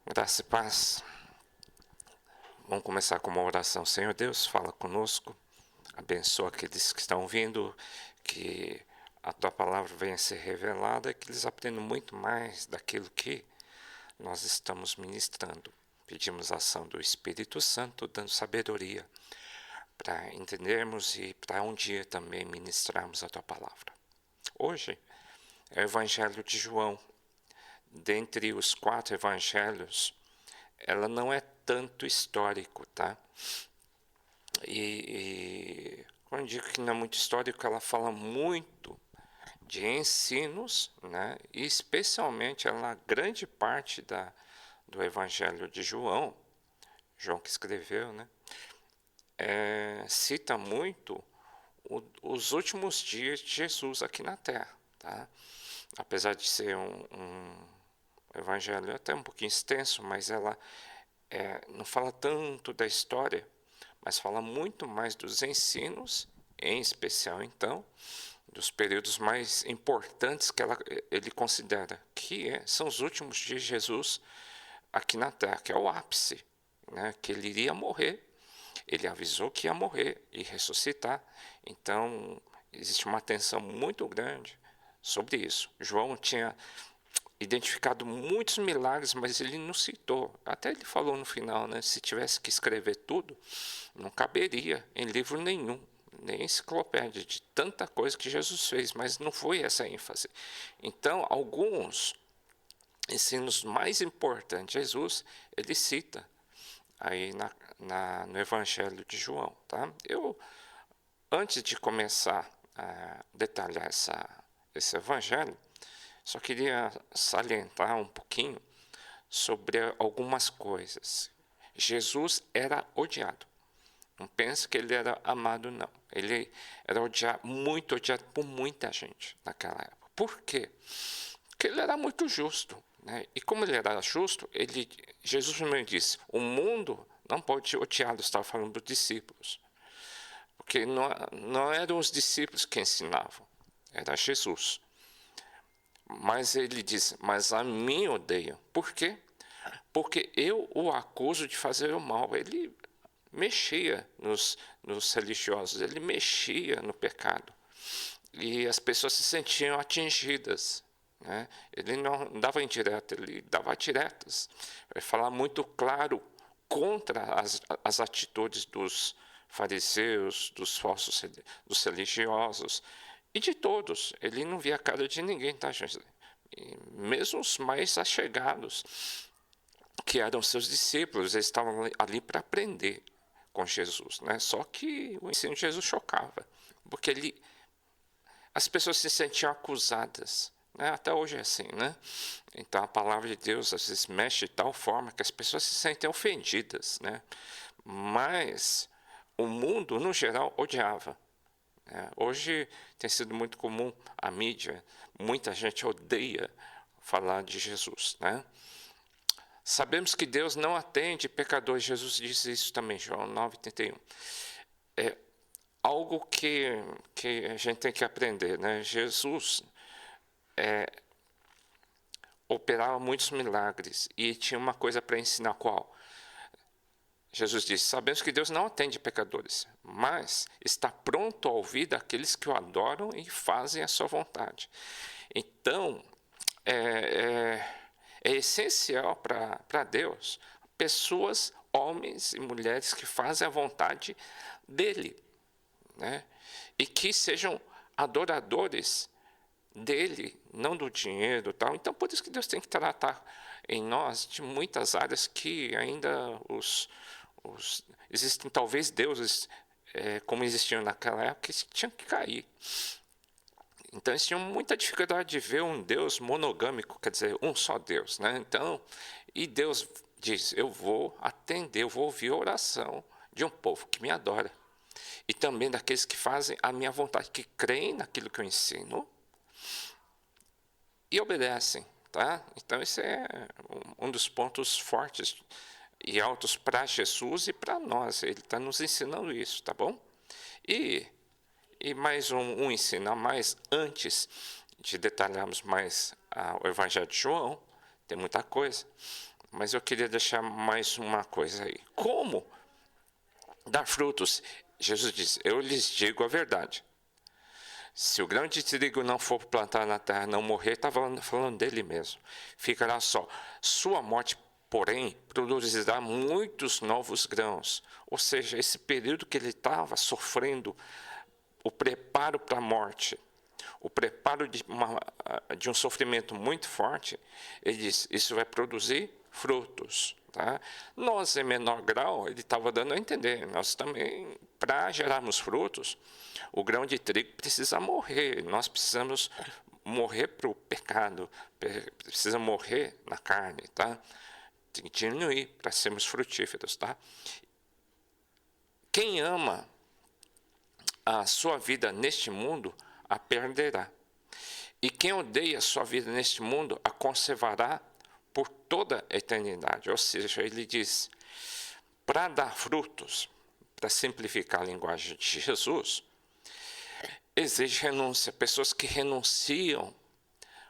Graça e paz. Vamos começar com uma oração. Senhor Deus, fala conosco, abençoa aqueles que estão ouvindo, que a Tua palavra venha ser revelada, que eles aprendam muito mais daquilo que nós estamos ministrando. Pedimos a ação do Espírito Santo, dando sabedoria para entendermos e para um dia também ministrarmos a Tua palavra. Hoje é o Evangelho de João. Dentre os 4 evangelhos, ela não é tanto histórico, tá? Quando eu digo que não é muito histórico, ela fala muito de ensinos, né? E especialmente ela, grande parte do Evangelho de João, João que escreveu, né? Cita muito os últimos dias de Jesus aqui na Terra, tá? Apesar de ser um evangelho até um pouquinho extenso, mas ela não fala tanto da história, mas fala muito mais dos ensinos, em especial então, dos períodos mais importantes que ele considera, que são os últimos dias de Jesus aqui na Terra, que é o ápice, né, que ele iria morrer. Ele avisou que ia morrer e ressuscitar. Então, existe uma atenção muito grande sobre isso. João tinha identificado muitos milagres, mas ele não citou. Até ele falou no final, né? Se tivesse que escrever tudo, não caberia em livro nenhum, nem enciclopédia, de tanta coisa que Jesus fez, mas não foi essa a ênfase. Então, alguns ensinos mais importantes de Jesus, ele cita aí no Evangelho de João. Tá? Antes de começar a detalhar esse Evangelho, só queria salientar um pouquinho sobre algumas coisas. Jesus era odiado. Não pense que ele era amado, não. Ele era muito odiado por muita gente naquela época. Por quê? Porque ele era muito justo. Né? E como ele era justo, Jesus mesmo disse, o mundo não pode odiá-lo, estava falando dos discípulos. Porque não eram os discípulos que ensinavam, era Jesus. Mas ele diz, mas a mim odeiam. Por quê? Porque eu o acuso de fazer o mal. Ele mexia nos religiosos, ele mexia no pecado. E as pessoas se sentiam atingidas. Né? Ele não dava indireta, ele dava diretas. Vai falar muito claro contra as atitudes dos fariseus, dos religiosos, e de todos. Ele não via a cara de ninguém, tá, gente? E mesmo os mais achegados, que eram seus discípulos, eles estavam ali para aprender com Jesus, né? Só que o ensino de Jesus chocava, porque as pessoas se sentiam acusadas, né? Até hoje é assim, né? Então a palavra de Deus às vezes mexe de tal forma que as pessoas se sentem ofendidas, né? Mas o mundo, no geral, odiava. Hoje tem sido muito comum a mídia, muita gente odeia falar de Jesus, né? Sabemos que Deus não atende pecadores, Jesus disse isso também, João 9,31. É algo que a gente tem que aprender, né? Jesus operava muitos milagres e tinha uma coisa para ensinar, qual? Jesus disse, sabemos que Deus não atende pecadores, mas está pronto a ouvir daqueles que o adoram e fazem a sua vontade. Então, é essencial para Deus pessoas, homens e mulheres que fazem a vontade dele, né? E que sejam adoradores dele, não do dinheiro, tal. Então, por isso que Deus tem que tratar em nós de muitas áreas que ainda existem talvez deuses como existiam naquela época que tinham que cair. Então eles tinham muita dificuldade de ver um Deus monogâmico, quer dizer, um só Deus, né? Então, e Deus diz, eu vou atender, eu vou ouvir a oração de um povo que me adora. E também daqueles que fazem a minha vontade, que creem naquilo que eu ensino e obedecem, tá? Então esse é um dos pontos fortes e altos para Jesus e para nós. Ele está nos ensinando isso, tá bom? E mais um ensino a mais, antes de detalharmos mais o Evangelho de João, tem muita coisa, mas eu queria deixar mais uma coisa aí. Como dar frutos? Jesus diz, eu lhes digo a verdade. Se o grão de trigo não for plantado na terra, não morrer, estava falando dele mesmo. Ficará só. Sua morte, porém, produzirá muitos novos grãos. Ou seja, esse período que ele estava sofrendo, o preparo para a morte, o preparo de um sofrimento muito forte, ele diz, isso vai produzir frutos. Tá? Nós, em menor grau, ele estava dando a entender, nós também, para gerarmos frutos, o grão de trigo precisa morrer, nós precisamos morrer para o pecado, precisa morrer na carne, tá? Tem que diminuir para sermos frutíferos. Tá? Quem ama a sua vida neste mundo, a perderá. E quem odeia a sua vida neste mundo, a conservará por toda a eternidade. Ou seja, ele diz, para dar frutos, para simplificar a linguagem de Jesus, exige renúncia. Pessoas que renunciam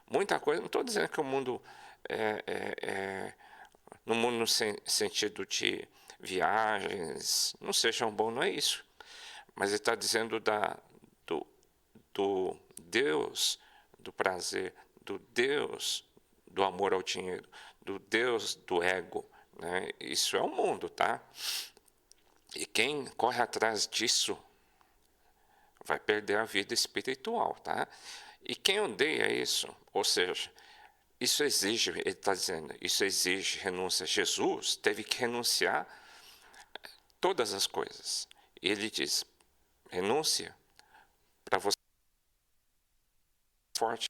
muita coisa. Não estou dizendo que o mundo no mundo no sentido de viagens não sejam bom, não é isso. Mas ele está dizendo do Deus do prazer, do Deus do amor ao dinheiro, do Deus do ego. Né? Isso é o mundo, tá? E quem corre atrás disso vai perder a vida espiritual, tá? E quem odeia isso, ou seja, isso exige, ele está dizendo, isso exige renúncia. Jesus teve que renunciar todas as coisas. Ele diz, renúncia para você forte.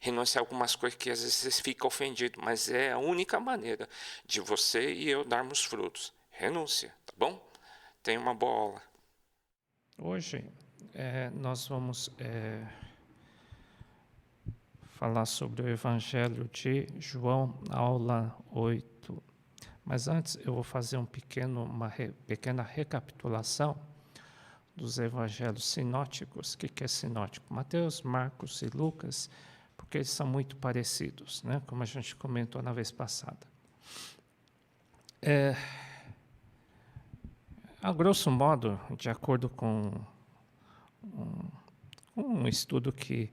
Renunciar a algumas coisas que às vezes você fica ofendido, mas é a única maneira de você e eu darmos frutos. Renúncia, tá bom? Tenha uma boa aula. Hoje nós vamos falar sobre o Evangelho de João, aula 8. Mas antes eu vou fazer uma pequena recapitulação dos evangelhos sinóticos. O que é sinótico? Mateus, Marcos e Lucas, porque eles são muito parecidos, né? Como a gente comentou na vez passada. A grosso modo, de acordo com um estudo que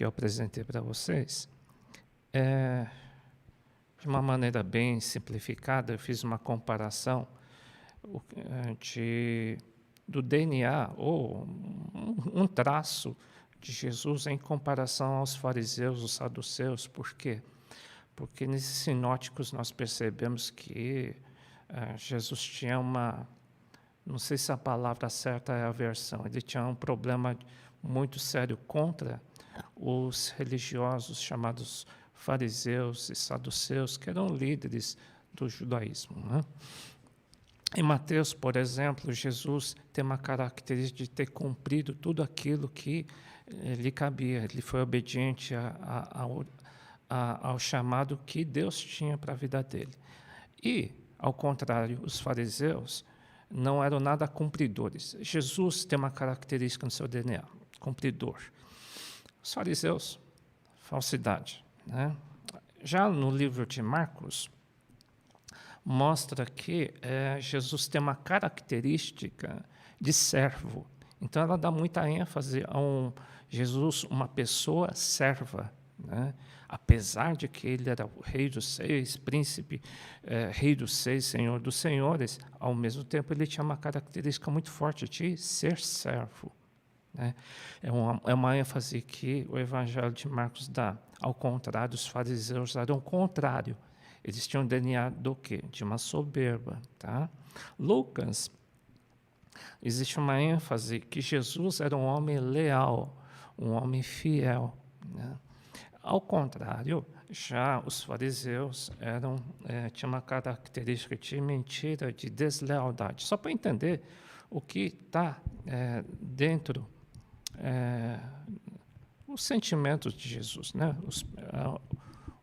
eu apresentei para vocês, de uma maneira bem simplificada, eu fiz uma comparação do DNA, ou um traço de Jesus em comparação aos fariseus, os saduceus. Por quê? Porque nesses sinóticos nós percebemos que Jesus tinha não sei se a palavra certa é aversão, ele tinha um problema muito sério contra os religiosos chamados fariseus e saduceus, que eram líderes do judaísmo. Né? Em Mateus, por exemplo, Jesus tem uma característica de ter cumprido tudo aquilo que lhe cabia. Ele foi obediente ao chamado que Deus tinha para a vida dele. E, ao contrário, os fariseus não eram nada cumpridores. Jesus tem uma característica no seu DNA, cumpridor. Os fariseus, falsidade. Né? Já no livro de Marcos, mostra que Jesus tem uma característica de servo. Então, ela dá muita ênfase a Jesus, uma pessoa serva. Né? Apesar de que ele era o rei dos seis, príncipe, rei dos seis, senhor dos senhores, ao mesmo tempo ele tinha uma característica muito forte de ser servo. Né? É uma ênfase que o Evangelho de Marcos dá. Ao contrário, os fariseus eram o contrário. Eles tinham DNA do quê? De uma soberba. Tá? Lucas, existe uma ênfase que Jesus era um homem leal, um homem fiel. Né? Ao contrário, já os fariseus tinham uma característica de mentira, de deslealdade. Só para entender o que está dentro os sentimentos de Jesus, né?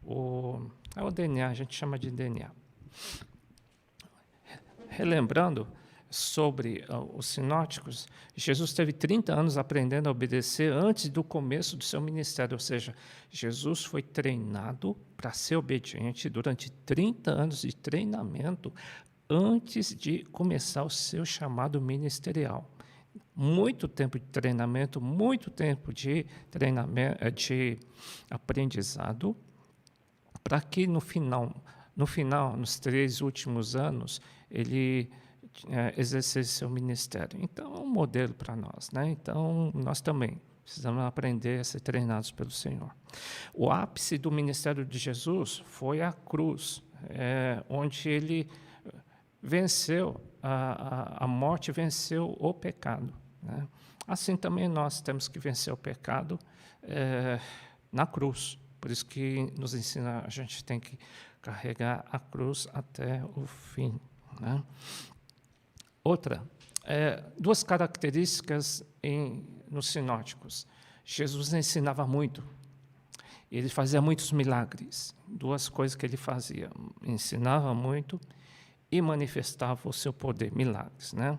O DNA, a gente chama de DNA. Relembrando, sobre os sinóticos, Jesus teve 30 anos aprendendo a obedecer antes do começo do seu ministério, ou seja, Jesus foi treinado para ser obediente durante 30 anos de treinamento antes de começar o seu chamado ministerial. Muito tempo de treinamento, muito tempo de aprendizado, para que no final, nos 3 últimos anos, ele exercesse seu ministério. Então, é um modelo para nós, né? Então, nós também precisamos aprender a ser treinados pelo Senhor. O ápice do ministério de Jesus foi a cruz, onde ele venceu a morte, venceu o pecado, né? Assim também nós temos que vencer o pecado na cruz. Por isso que nos ensina, a gente tem que carregar a cruz até o fim, né? Outra, 2 características nos sinóticos. Jesus ensinava muito. Ele fazia muitos milagres. 2 coisas que ele fazia: ensinava muito e manifestava o seu poder, milagres, né?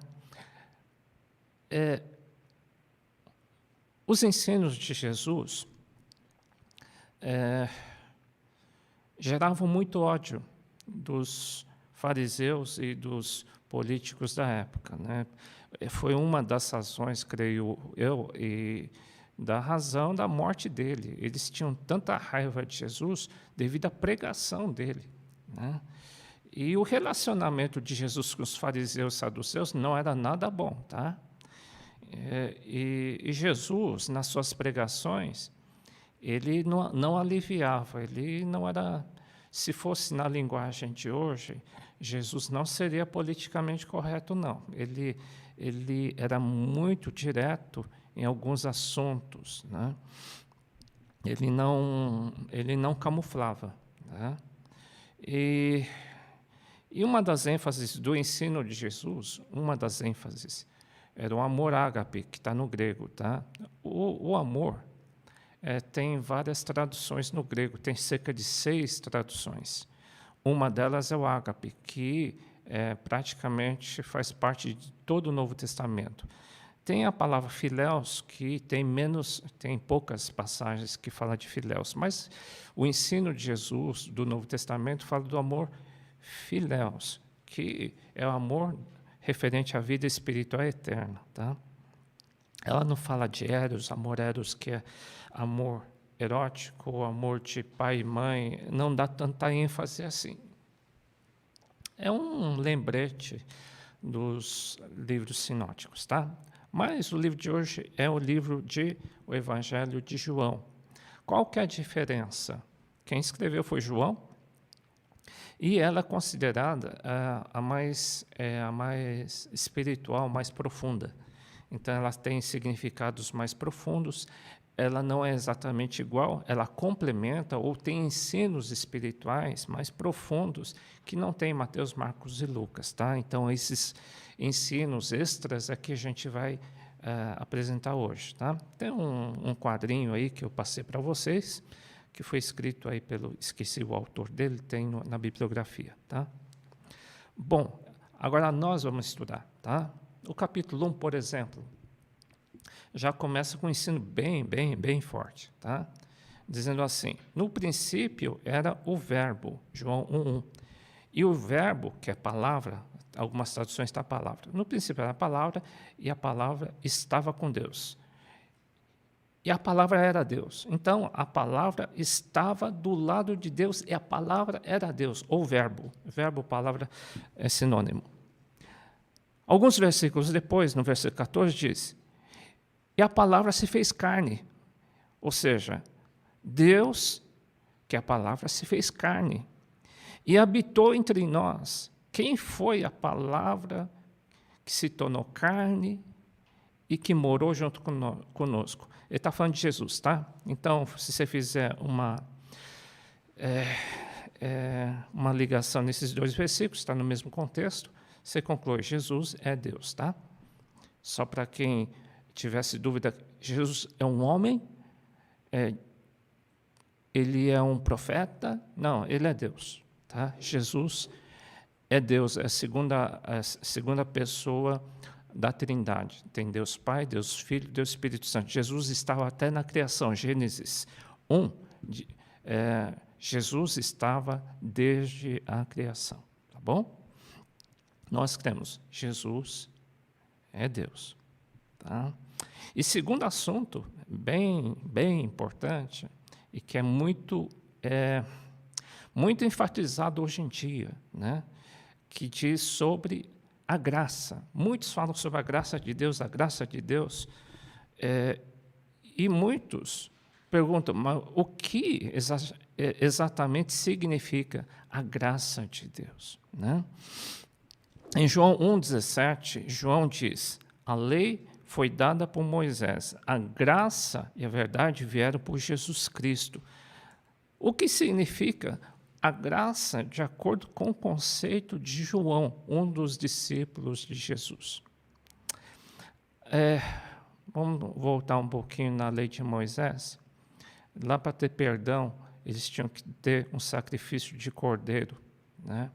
Os ensinos de Jesus geravam muito ódio dos fariseus e dos políticos da época, né? Foi uma das razões, creio eu, e da razão da morte dele. Eles tinham tanta raiva de Jesus devido à pregação dele, né? E o relacionamento de Jesus com os fariseus e saduceus não era nada bom, tá? E Jesus, nas suas pregações, ele não aliviava, ele não era... Se fosse na linguagem de hoje, Jesus não seria politicamente correto, não. Ele era muito direto em alguns assuntos, né? Ele não camuflava, né? E uma das ênfases do ensino de Jesus, era o amor ágape, que está no grego, tá? O amor tem várias traduções no grego, tem cerca de 6 traduções. Uma delas é o ágape, que praticamente faz parte de todo o Novo Testamento. Tem a palavra filéus, que tem poucas passagens que falam de filéus, mas o ensino de Jesus do Novo Testamento fala do amor filéus, que é o amor referente à vida espiritual eterna, tá? Ela não fala de amor eros, que é amor erótico, amor de pai e mãe, não dá tanta ênfase assim. É um lembrete dos livros sinóticos, tá? Mas o livro de hoje é o Evangelho de João. Qual que é a diferença? Quem escreveu foi João, e ela é considerada a mais espiritual, mais profunda. Então, ela tem significados mais profundos, ela não é exatamente igual, ela complementa ou tem ensinos espirituais mais profundos que não tem em Mateus, Marcos e Lucas, tá? Então, esses ensinos extras é que a gente vai apresentar hoje, tá? Tem um quadrinho aí que eu passei para vocês, que foi escrito aí esqueci o autor dele, tem na bibliografia, tá? Bom, agora nós vamos estudar, tá? O capítulo 1, por exemplo, já começa com um ensino bem forte, tá? Dizendo assim: no princípio era o verbo, João 1:1. E o verbo, que é palavra, algumas traduções está a palavra. No princípio era a palavra, e a palavra estava com Deus. E a palavra era Deus. Então, a palavra estava do lado de Deus, e a palavra era Deus, ou verbo. Verbo, palavra é sinônimo. Alguns versículos depois, no versículo 14, diz: e a palavra se fez carne. Ou seja, Deus, que é a palavra, se fez carne e habitou entre nós. Quem foi a palavra que se tornou carne e que morou junto conosco? Ele está falando de Jesus, tá? Então, se você fizer uma ligação nesses 2 versículos, está no mesmo contexto, você conclui: Jesus é Deus, tá? Só para quem tivesse dúvida, Jesus é um homem? Ele é um profeta? Não, ele é Deus, tá? Jesus é Deus, é a segunda pessoa da Trindade. Tem Deus Pai, Deus Filho, Deus Espírito Santo. Jesus estava até na criação, Gênesis 1. Jesus estava desde a criação, tá bom? Nós cremos, Jesus é Deus, tá? E segundo assunto, bem importante, e que é muito enfatizado hoje em dia, né? Que diz sobre a graça. Muitos falam sobre a graça de Deus, e muitos perguntam, mas o que exatamente significa a graça de Deus, né? Em João 1,17, João diz, a lei foi dada por Moisés, a graça e a verdade vieram por Jesus Cristo. O que significa a graça de acordo com o conceito de João, um dos discípulos de Jesus? Vamos voltar um pouquinho na lei de Moisés. Lá para ter perdão, eles tinham que ter um sacrifício de cordeiro, né?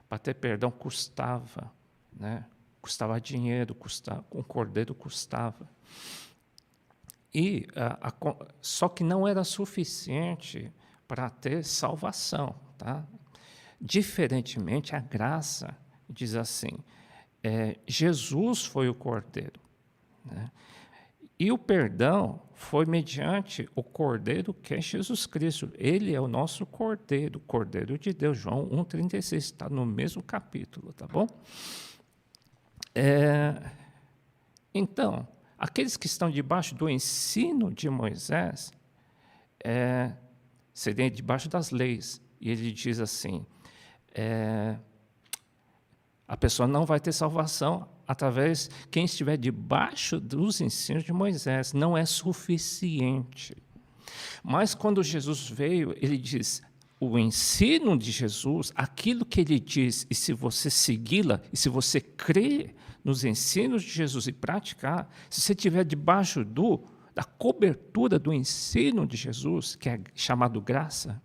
Para ter perdão custava, né? Custava dinheiro, um cordeiro custava. E só que não era suficiente para ter salvação, tá? Diferentemente, a graça diz assim, Jesus foi o cordeiro, né? E o perdão foi mediante o cordeiro que é Jesus Cristo. Ele é o nosso cordeiro, cordeiro de Deus. João 1,36, está no mesmo capítulo, tá bom? Então, aqueles que estão debaixo do ensino de Moisés seriam debaixo das leis. E ele diz assim, a pessoa não vai ter salvação através de quem estiver debaixo dos ensinos de Moisés. Não é suficiente. Mas quando Jesus veio, ele diz, o ensino de Jesus, aquilo que ele diz, e se você segui-la, e se você crer nos ensinos de Jesus e praticar, se você estiver debaixo da cobertura do ensino de Jesus, que é chamado graça,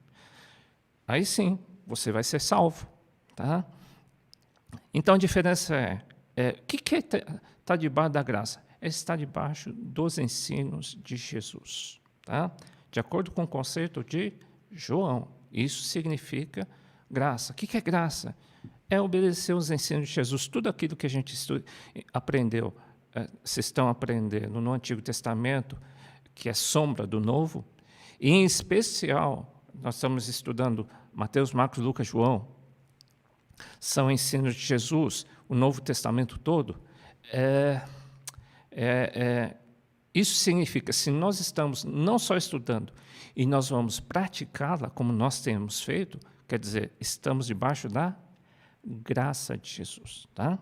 aí sim, você vai ser salvo, tá? Então a diferença o que está debaixo da graça? Está debaixo dos ensinos de Jesus, tá? De acordo com o conceito de João. Isso significa graça. O que é graça? É obedecer os ensinos de Jesus. Tudo aquilo que a gente aprendeu, vocês estão aprendendo no Antigo Testamento, que é sombra do Novo, e em especial, nós estamos estudando Mateus, Marcos, Lucas, João, são ensinos de Jesus, o Novo Testamento todo. Isso significa, se nós estamos não só estudando, e nós vamos praticá-la como nós temos feito, quer dizer, estamos debaixo da graça de Jesus, tá?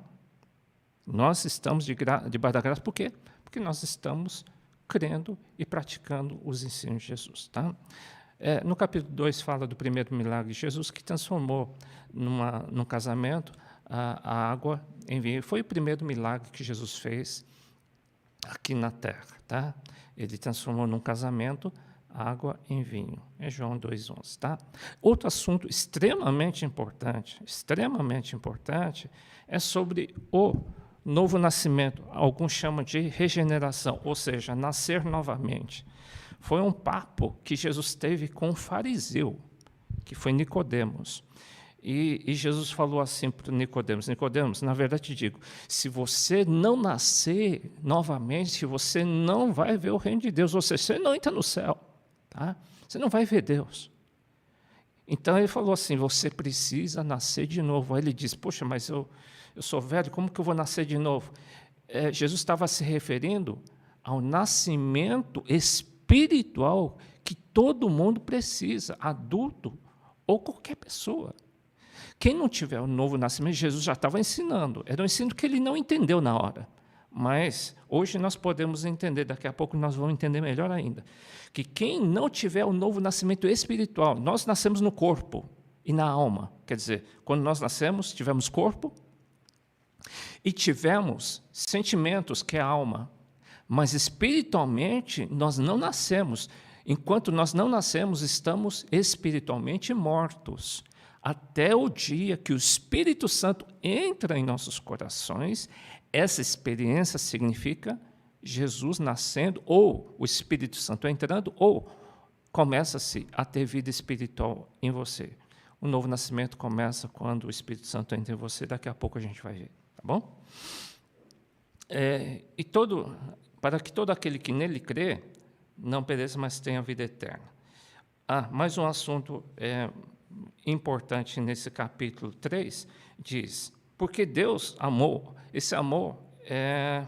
Nós estamos debaixo da graça, por quê? Porque nós estamos crendo e praticando os ensinos de Jesus, tá? No capítulo 2 fala do primeiro milagre de Jesus, que transformou num casamento a água em vinho. Foi o primeiro milagre que Jesus fez aqui na terra, tá? Ele transformou num casamento água em vinho. É João 2,11, tá? Outro assunto extremamente importante é sobre o novo nascimento. Alguns chamam de regeneração, ou seja, nascer novamente. Foi um papo que Jesus teve com um fariseu, que foi Nicodemos. E Jesus falou assim para Nicodemos, Nicodemos, na verdade te digo, se você não nascer novamente, você não vai ver o reino de Deus, ou seja, você não entra no céu, tá? Você não vai ver Deus. Então ele falou assim, você precisa nascer de novo. Aí ele disse, poxa, mas eu sou velho, como que eu vou nascer de novo? Jesus estava se referindo ao nascimento espiritual que todo mundo precisa, adulto ou qualquer pessoa. Quem não tiver o novo nascimento, Jesus já estava ensinando. Era um ensino que ele não entendeu na hora. Mas hoje nós podemos entender, daqui a pouco nós vamos entender melhor ainda, que quem não tiver o novo nascimento espiritual, nós nascemos no corpo e na alma. Quer dizer, quando nós nascemos, tivemos corpo e tivemos sentimentos, que é a alma. Mas espiritualmente nós não nascemos. Enquanto nós não nascemos, estamos espiritualmente mortos. até o dia que o Espírito Santo entra em nossos corações. Essa experiência significa Jesus nascendo, ou o Espírito Santo entrando, ou começa-se a ter vida espiritual em você. O novo nascimento começa quando o Espírito Santo entra em você, daqui a pouco a gente vai ver, tá bom? Para que todo aquele que nele crê não pereça, mas tenha vida eterna. Mais um assunto importante nesse capítulo 3, diz, porque Deus amou, esse amor é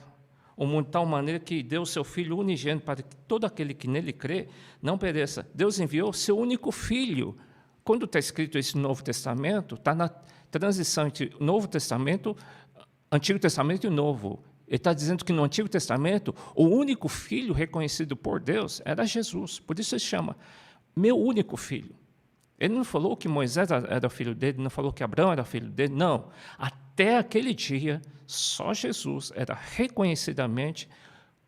o mundo de tal maneira que deu o seu Filho unigênito para que todo aquele que nele crê não pereça. Deus enviou seu único Filho. Quando está escrito esse Novo Testamento, está na transição entre Novo Testamento, Antigo Testamento e Novo. Ele está dizendo que no Antigo Testamento, o único Filho reconhecido por Deus era Jesus. Por isso ele chama meu único Filho. Ele não falou que Moisés era filho dele, não falou que Abraão era filho dele, não. Até aquele dia, só Jesus era reconhecidamente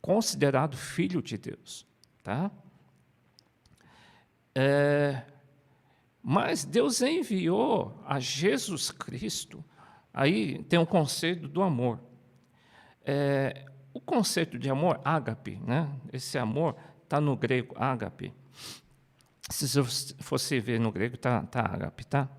considerado filho de Deus. Tá? Mas Deus enviou a Jesus Cristo. Aí tem um conceito do amor. O conceito de amor, ágape, né? Esse amor está no grego, ágape. Se você ver no grego, está ágape, tá?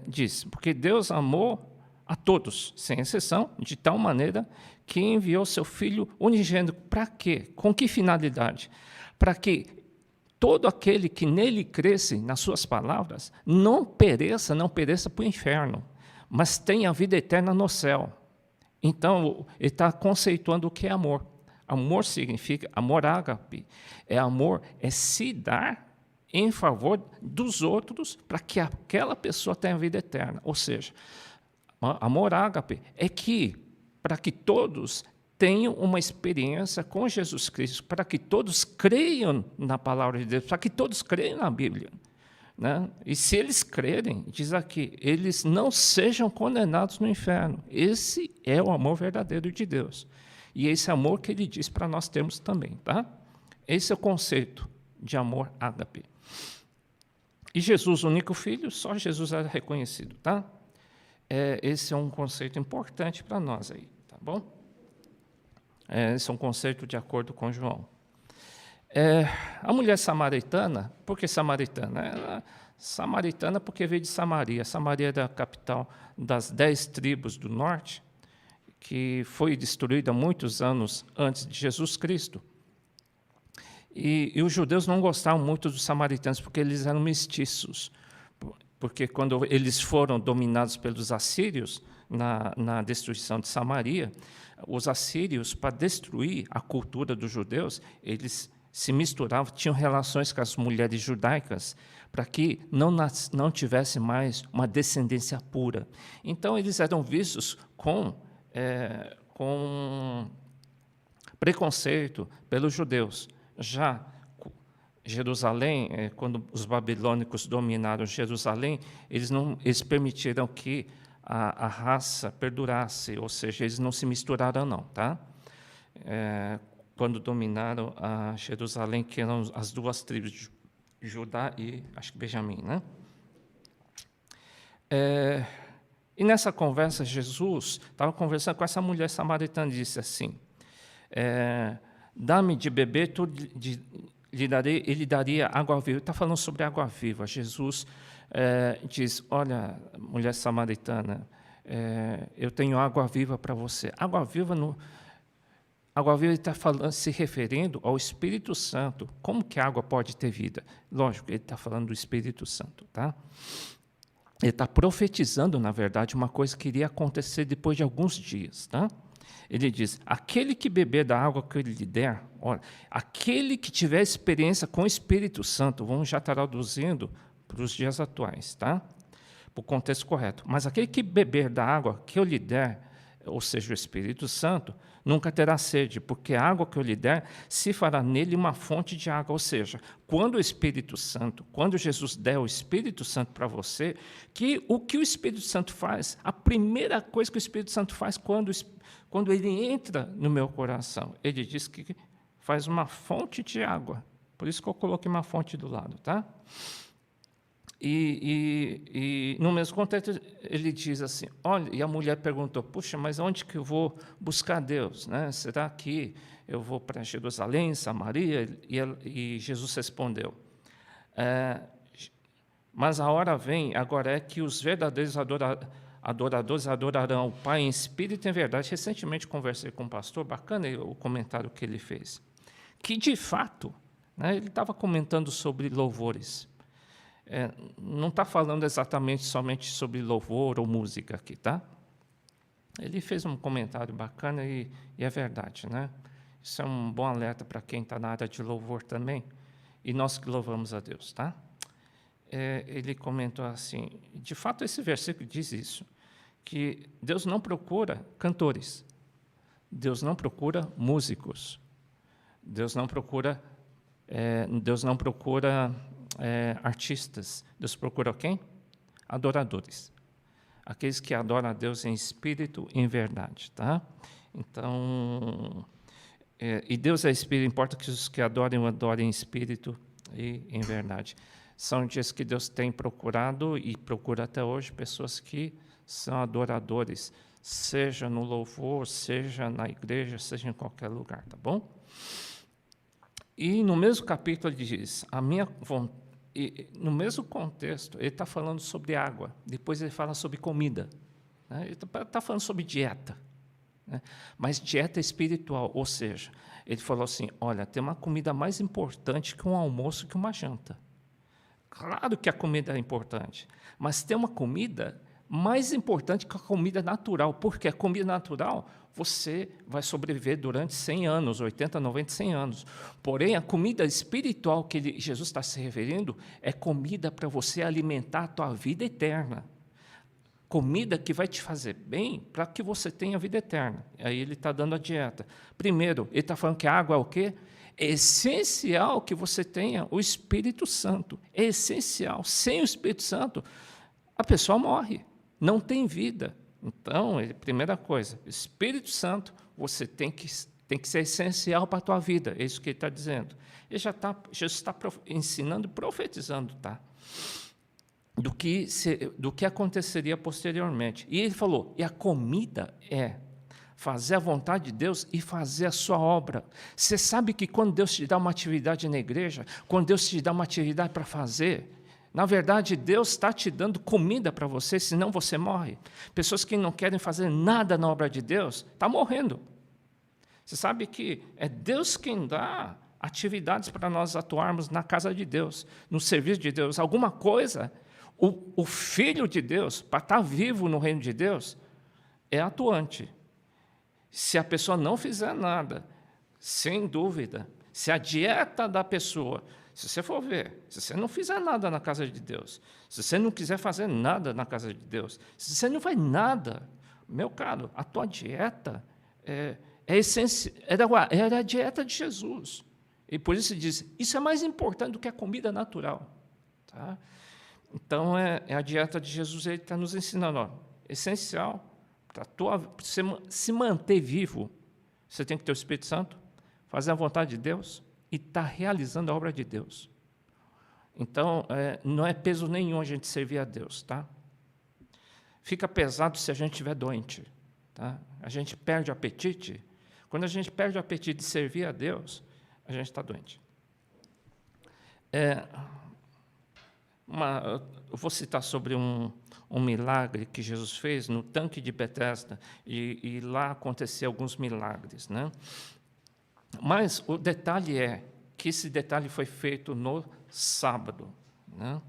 Diz, porque Deus amou a todos, sem exceção, de tal maneira que enviou seu Filho unigênito. Para quê? Com que finalidade? Para que todo aquele que nele cresce, nas suas palavras, não pereça para o inferno, mas tenha a vida eterna no céu. Então, ele está conceituando o que é amor. Amor significa, amor ágape, amor é se dar em favor dos outros para que aquela pessoa tenha vida eterna. Ou seja, amor ágape é que, para que todos tenham uma experiência com Jesus Cristo, para que todos creiam na palavra de Deus, para que todos creiam na Bíblia. Né? E se eles crerem, diz aqui, eles não sejam condenados no inferno. Esse é o amor verdadeiro de Deus. E esse amor que ele diz para nós termos também. Tá? Esse é o conceito de amor ágape. E Jesus, o único filho, só Jesus era reconhecido. Tá? Esse é um conceito importante para nós aí. Tá bom? Esse é um conceito de acordo com João. A mulher samaritana, por que samaritana? Samaritana porque veio de Samaria. Samaria era a capital das 10 tribos do norte, que foi destruída muitos anos antes de Jesus Cristo. E os judeus não gostavam muito dos samaritanos, porque eles eram mestiços. Porque quando eles foram dominados pelos assírios, na destruição de Samaria, os assírios, para destruir a cultura dos judeus, eles se misturavam, tinham relações com as mulheres judaicas, para que não tivesse mais uma descendência pura. Então, eles eram vistos com preconceito pelos judeus. Já Jerusalém, quando os babilônicos dominaram Jerusalém, eles permitiram que a raça perdurasse, ou seja, eles não se misturaram, não. Tá? Quando dominaram a Jerusalém, que eram as duas tribos de Judá e, acho que Benjamim. Né? E nessa conversa, Jesus estava conversando com essa mulher samaritana e disse assim, dá-me de beber, ele daria água viva. Ele está falando sobre água viva. Jesus diz, olha, mulher samaritana, eu tenho água viva para você. Água viva ele está se referindo ao Espírito Santo. Como que a água pode ter vida? Lógico, ele está falando do Espírito Santo. Tá? Ele está profetizando, na verdade, uma coisa que iria acontecer depois de alguns dias. Tá? Ele diz, aquele que beber da água que eu lhe der, olha, aquele que tiver experiência com o Espírito Santo, vamos já traduzindo para os dias atuais, tá? Para o contexto correto. Mas aquele que beber da água que eu lhe der, ou seja, o Espírito Santo, nunca terá sede, porque a água que eu lhe der se fará nele uma fonte de água. Ou seja, quando Jesus der o Espírito Santo para você, o que o Espírito Santo faz? A primeira coisa que o Espírito Santo faz quando ele entra no meu coração, ele diz que faz uma fonte de água. Por isso que eu coloquei uma fonte do lado, tá? No mesmo contexto, ele diz assim, olha, e a mulher perguntou, puxa, mas onde que eu vou buscar Deus? Né? Será que eu vou para Jerusalém, Samaria? E Jesus respondeu, mas a hora vem, agora é que os verdadeiros adoradores adorarão o Pai em espírito e em verdade. Recentemente conversei com um pastor, bacana o comentário que ele fez, que de fato, né, ele estava comentando sobre louvores. Não está falando exatamente somente sobre louvor ou música aqui, tá? Ele fez um comentário bacana e é verdade, né? Isso é um bom alerta para quem está na área de louvor também, e nós que louvamos a Deus, tá? Ele comentou assim, de fato esse versículo diz isso, que Deus não procura cantores, Deus não procura músicos, Deus não procura artistas. Deus procura quem? Adoradores. Aqueles que adoram a Deus em espírito e em verdade. Tá? Então, e Deus é espírito, importa que os que adorem o adorem em espírito e em verdade. São dias que Deus tem procurado e procura até hoje pessoas que são adoradores, seja no louvor, seja na igreja, seja em qualquer lugar, tá bom? E no mesmo capítulo ele diz, no mesmo contexto, ele está falando sobre água, depois ele fala sobre comida, né? Ele está falando sobre dieta, né? Mas dieta espiritual, ou seja, ele falou assim, olha, tem uma comida mais importante que um almoço, que uma janta. Claro que a comida é importante, mas tem uma comida mais importante que a comida natural, porque a comida natural você vai sobreviver durante 100 anos, 80, 90, 100 anos. Porém, a comida espiritual que Jesus está se referindo é comida para você alimentar a tua vida eterna. Comida que vai te fazer bem para que você tenha vida eterna. Aí ele está dando a dieta. Primeiro, ele está falando que a água é o quê? É essencial que você tenha o Espírito Santo. É essencial. Sem o Espírito Santo, a pessoa morre. Não tem vida. Então, primeira coisa, Espírito Santo, você tem que ser essencial para a tua vida. É isso que ele está dizendo. Jesus está ensinando e profetizando, tá? Do que aconteceria posteriormente. E ele falou, e a comida é fazer a vontade de Deus e fazer a sua obra. Você sabe que quando Deus te dá uma atividade na igreja, quando Deus te dá uma atividade para fazer, na verdade, Deus está te dando comida para você, senão você morre. Pessoas que não querem fazer nada na obra de Deus, estão morrendo. Você sabe que é Deus quem dá atividades para nós atuarmos na casa de Deus, no serviço de Deus. Alguma coisa, o Filho de Deus, para estar vivo no reino de Deus, é atuante. Se a pessoa não fizer nada, sem dúvida, se a dieta da pessoa, se você for ver, se você não fizer nada na casa de Deus, se você não quiser fazer nada na casa de Deus, se você não faz nada, meu caro, a tua dieta era a dieta de Jesus. E por isso diz, isso é mais importante do que a comida natural. Tá? Então, é a dieta de Jesus, ele está nos ensinando, ó, essencial, para você se manter vivo, você tem que ter o Espírito Santo, fazer a vontade de Deus e estar realizando a obra de Deus. Então, não é peso nenhum a gente servir a Deus, tá? Fica pesado se a gente estiver doente, tá? A gente perde o apetite. Quando a gente perde o apetite de servir a Deus, a gente está doente. Eu vou citar sobre um milagre que Jesus fez no tanque de Betesda, e lá aconteceram alguns milagres, né? Mas o detalhe é que esse detalhe foi feito no sábado, né?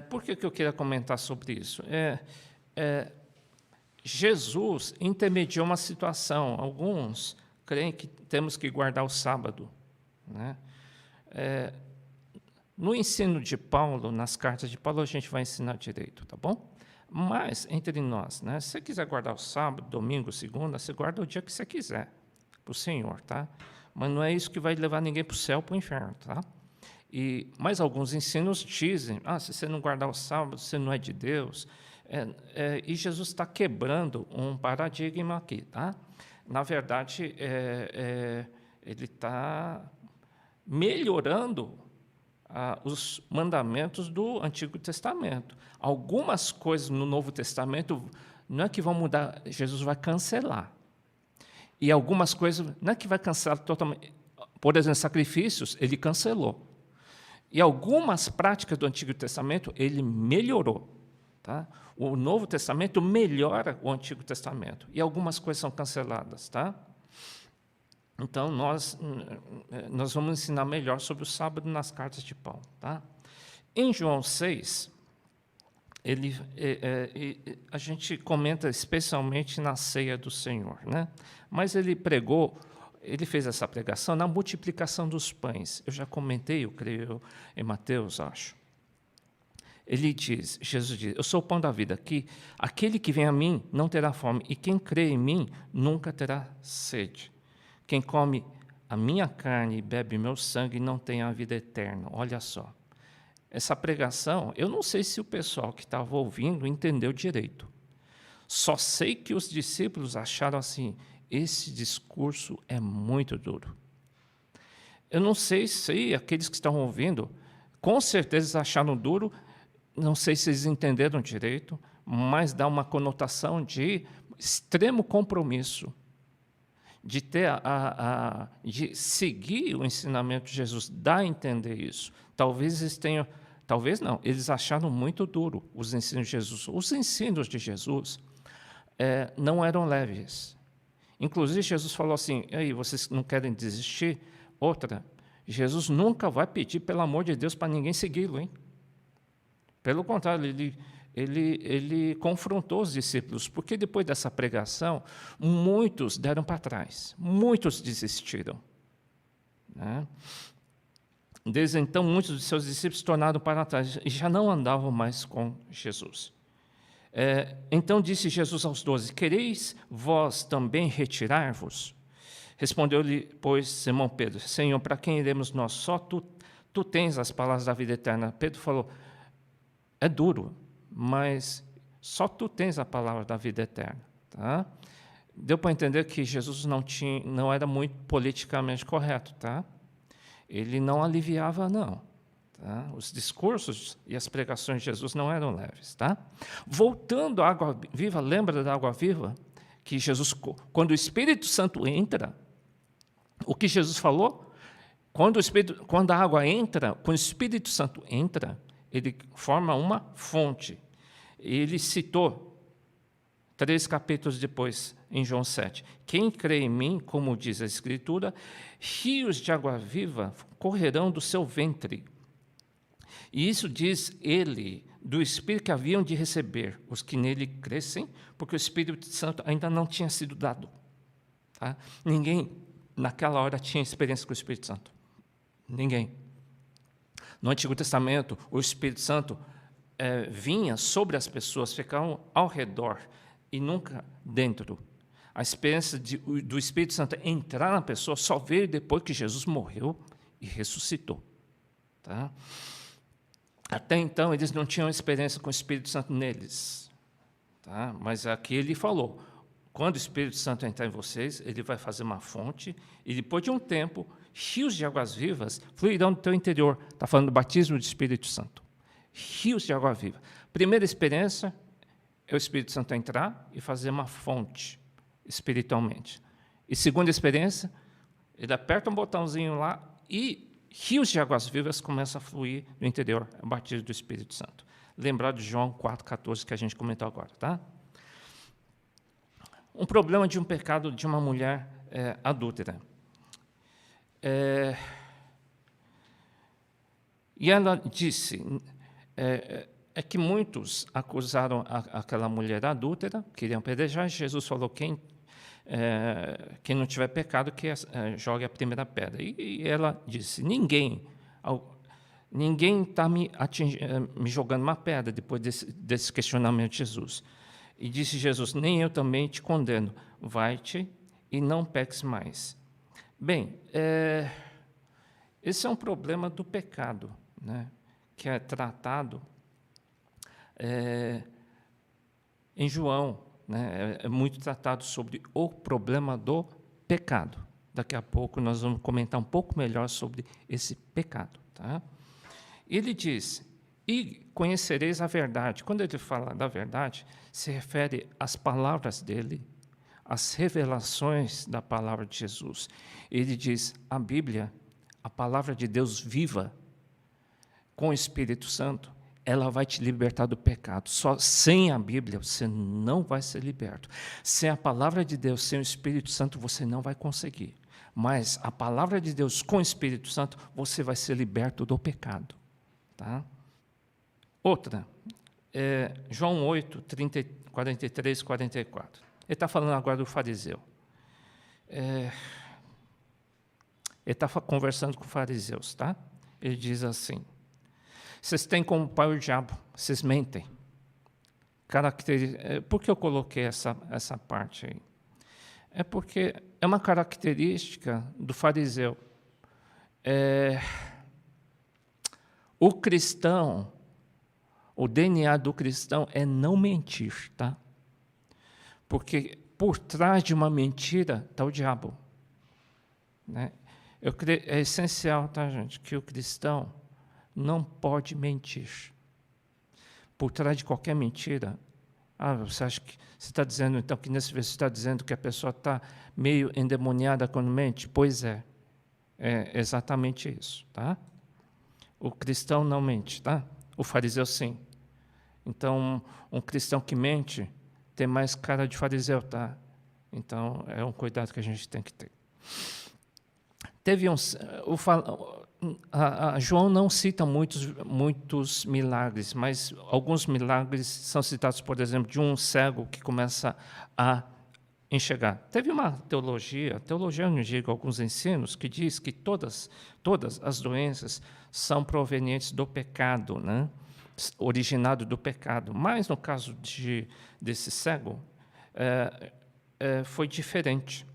Por que eu queria comentar sobre isso? Jesus intermediou uma situação. Alguns creem que temos que guardar o sábado, né? No ensino de Paulo, nas cartas de Paulo, a gente vai ensinar direito, tá bom? Mas, entre nós, né, se você quiser guardar o sábado, domingo, segunda, você guarda o dia que você quiser, para o Senhor, tá? Mas não é isso que vai levar ninguém para o céu, para o inferno, tá? Mas alguns ensinos dizem, se você não guardar o sábado, você não é de Deus. E Jesus está quebrando um paradigma aqui, tá? Na verdade, ele está melhorando os mandamentos do Antigo Testamento. Algumas coisas no Novo Testamento não é que vão mudar, Jesus vai cancelar. E algumas coisas não é que vai cancelar totalmente. Por exemplo, sacrifícios, ele cancelou. E algumas práticas do Antigo Testamento, ele melhorou. Tá? O Novo Testamento melhora o Antigo Testamento. E algumas coisas são canceladas. Tá? Então, nós vamos ensinar melhor sobre o sábado nas cartas de Paulo. Tá? Em João 6, a gente comenta especialmente na ceia do Senhor. Né? Mas ele fez essa pregação na multiplicação dos pães. Eu já comentei, eu creio, em Mateus, acho. Jesus diz, eu sou o pão da vida, que aquele que vem a mim não terá fome, e quem crê em mim nunca terá sede. Quem come a minha carne e bebe meu sangue não tem a vida eterna. Olha só. Essa pregação, eu não sei se o pessoal que estava ouvindo entendeu direito. Só sei que os discípulos acharam assim, esse discurso é muito duro. Eu não sei se aqueles que estão ouvindo, com certeza acharam duro, não sei se eles entenderam direito, mas dá uma conotação de extremo compromisso, de ter de seguir o ensinamento de Jesus, dá a entender isso. Talvez não, eles acharam muito duro os ensinos de Jesus. Os ensinos de Jesus não eram leves. Inclusive, Jesus falou assim, e aí, vocês não querem desistir? Outra, Jesus nunca vai pedir, pelo amor de Deus, para ninguém segui-lo, hein? Pelo contrário, ele confrontou os discípulos, porque depois dessa pregação, muitos deram para trás, muitos desistiram. Né? Desde então, muitos dos seus discípulos se tornaram para trás e já não andavam mais com Jesus. Então disse Jesus aos 12, quereis vós também retirar-vos? Respondeu-lhe, pois, Simão Pedro, Senhor, para quem iremos nós? Só tu tens as palavras da vida eterna. Pedro falou, é duro, mas só tu tens a palavra da vida eterna. Tá? Deu para entender que Jesus não era muito politicamente correto. Tá? Ele não aliviava, não. Tá? Os discursos e as pregações de Jesus não eram leves. Tá? Voltando à água viva, lembra da água viva? Que Jesus, quando o Espírito Santo entra, o que Jesus falou? Quando a água entra, quando o Espírito Santo entra, ele forma uma fonte. Ele citou 3 capítulos depois, em João 7. Quem crê em mim, como diz a Escritura, rios de água viva correrão do seu ventre. E isso diz ele, do Espírito que haviam de receber os que nele crescem, porque o Espírito Santo ainda não tinha sido dado. Tá? Ninguém, naquela hora, tinha experiência com o Espírito Santo. Ninguém. No Antigo Testamento, o Espírito Santo vinha sobre as pessoas, ficavam ao redor e nunca dentro. A experiência do Espírito Santo entrar na pessoa só veio depois que Jesus morreu e ressuscitou. Tá? Até então, eles não tinham experiência com o Espírito Santo neles. Tá? Mas aqui ele falou, quando o Espírito Santo entrar em vocês, ele vai fazer uma fonte, e depois de um tempo, rios de águas vivas fluirão do teu interior. Está falando do batismo do Espírito Santo. Rios de água viva. Primeira experiência é o Espírito Santo entrar e fazer uma fonte espiritualmente. E segunda experiência, ele aperta um botãozinho lá e rios de águas vivas começam a fluir no interior, o batismo do Espírito Santo. Lembrar de João 4,14 que a gente comentou agora, tá? Um problema de um pecado de uma mulher adúltera. E ela disse que muitos acusaram aquela mulher adúltera, queriam apedrejar. Jesus falou, quem não tiver pecado, que jogue a primeira pedra. E ela disse, ninguém está me jogando uma pedra depois desse questionamento de Jesus. E disse Jesus, nem eu também te condeno, vai-te e não peques mais. Bem, esse é um problema do pecado, né, que é tratado em João, né, é muito tratado sobre o problema do pecado. Daqui a pouco nós vamos comentar um pouco melhor sobre esse pecado. Tá? Ele diz, e conhecereis a verdade. Quando ele fala da verdade, se refere às palavras dele, às revelações da palavra de Jesus. Ele diz, a Bíblia, a palavra de Deus viva, com o Espírito Santo, ela vai te libertar do pecado. Só sem a Bíblia você não vai ser liberto. Sem a palavra de Deus, sem o Espírito Santo, você não vai conseguir. Mas a palavra de Deus com o Espírito Santo, você vai ser liberto do pecado. Tá? Outra, João 8, 43, 44. Ele está falando agora do fariseu. Ele está conversando com os fariseus, tá? Ele diz assim, vocês têm como pai o diabo, vocês mentem. Por que eu coloquei essa parte aí? É porque é uma característica do fariseu. O cristão, o DNA do cristão é não mentir, tá? Porque por trás de uma mentira está o diabo. Né? É essencial, tá, gente, que o cristão não pode mentir. Por trás de qualquer mentira, você acha que você está dizendo então que nesse verso está dizendo que a pessoa está meio endemoniada quando mente? Pois é exatamente isso, tá? O cristão não mente, tá? O fariseu sim. Então, um cristão que mente tem mais cara de fariseu, tá? Então, é um cuidado que a gente tem que ter. João não cita muitos milagres, mas alguns milagres são citados, por exemplo, de um cego que começa a enxergar. Teve uma teologia eu não digo alguns ensinos, que diz que todas as doenças são provenientes do pecado, né? Originado do pecado. Mas no caso desse cego, foi diferente.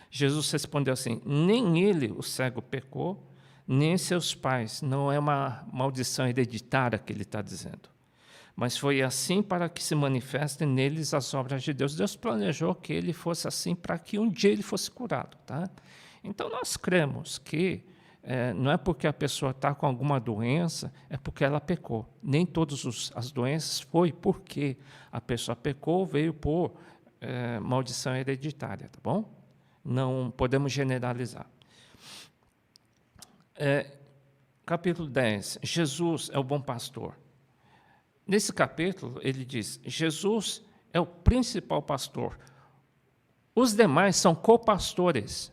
Jesus respondeu assim, nem ele, o cego, pecou, nem seus pais. Não é uma maldição hereditária que ele está dizendo. Mas foi assim para que se manifestem neles as obras de Deus. Deus planejou que ele fosse assim para que um dia ele fosse curado. Tá? Então, nós cremos que não é porque a pessoa está com alguma doença, é porque ela pecou. Nem todas as doenças foi porque a pessoa pecou, veio por maldição hereditária, tá bom? Não podemos generalizar. Capítulo 10. Jesus é o bom pastor. Nesse capítulo, ele diz, Jesus é o principal pastor. Os demais são copastores.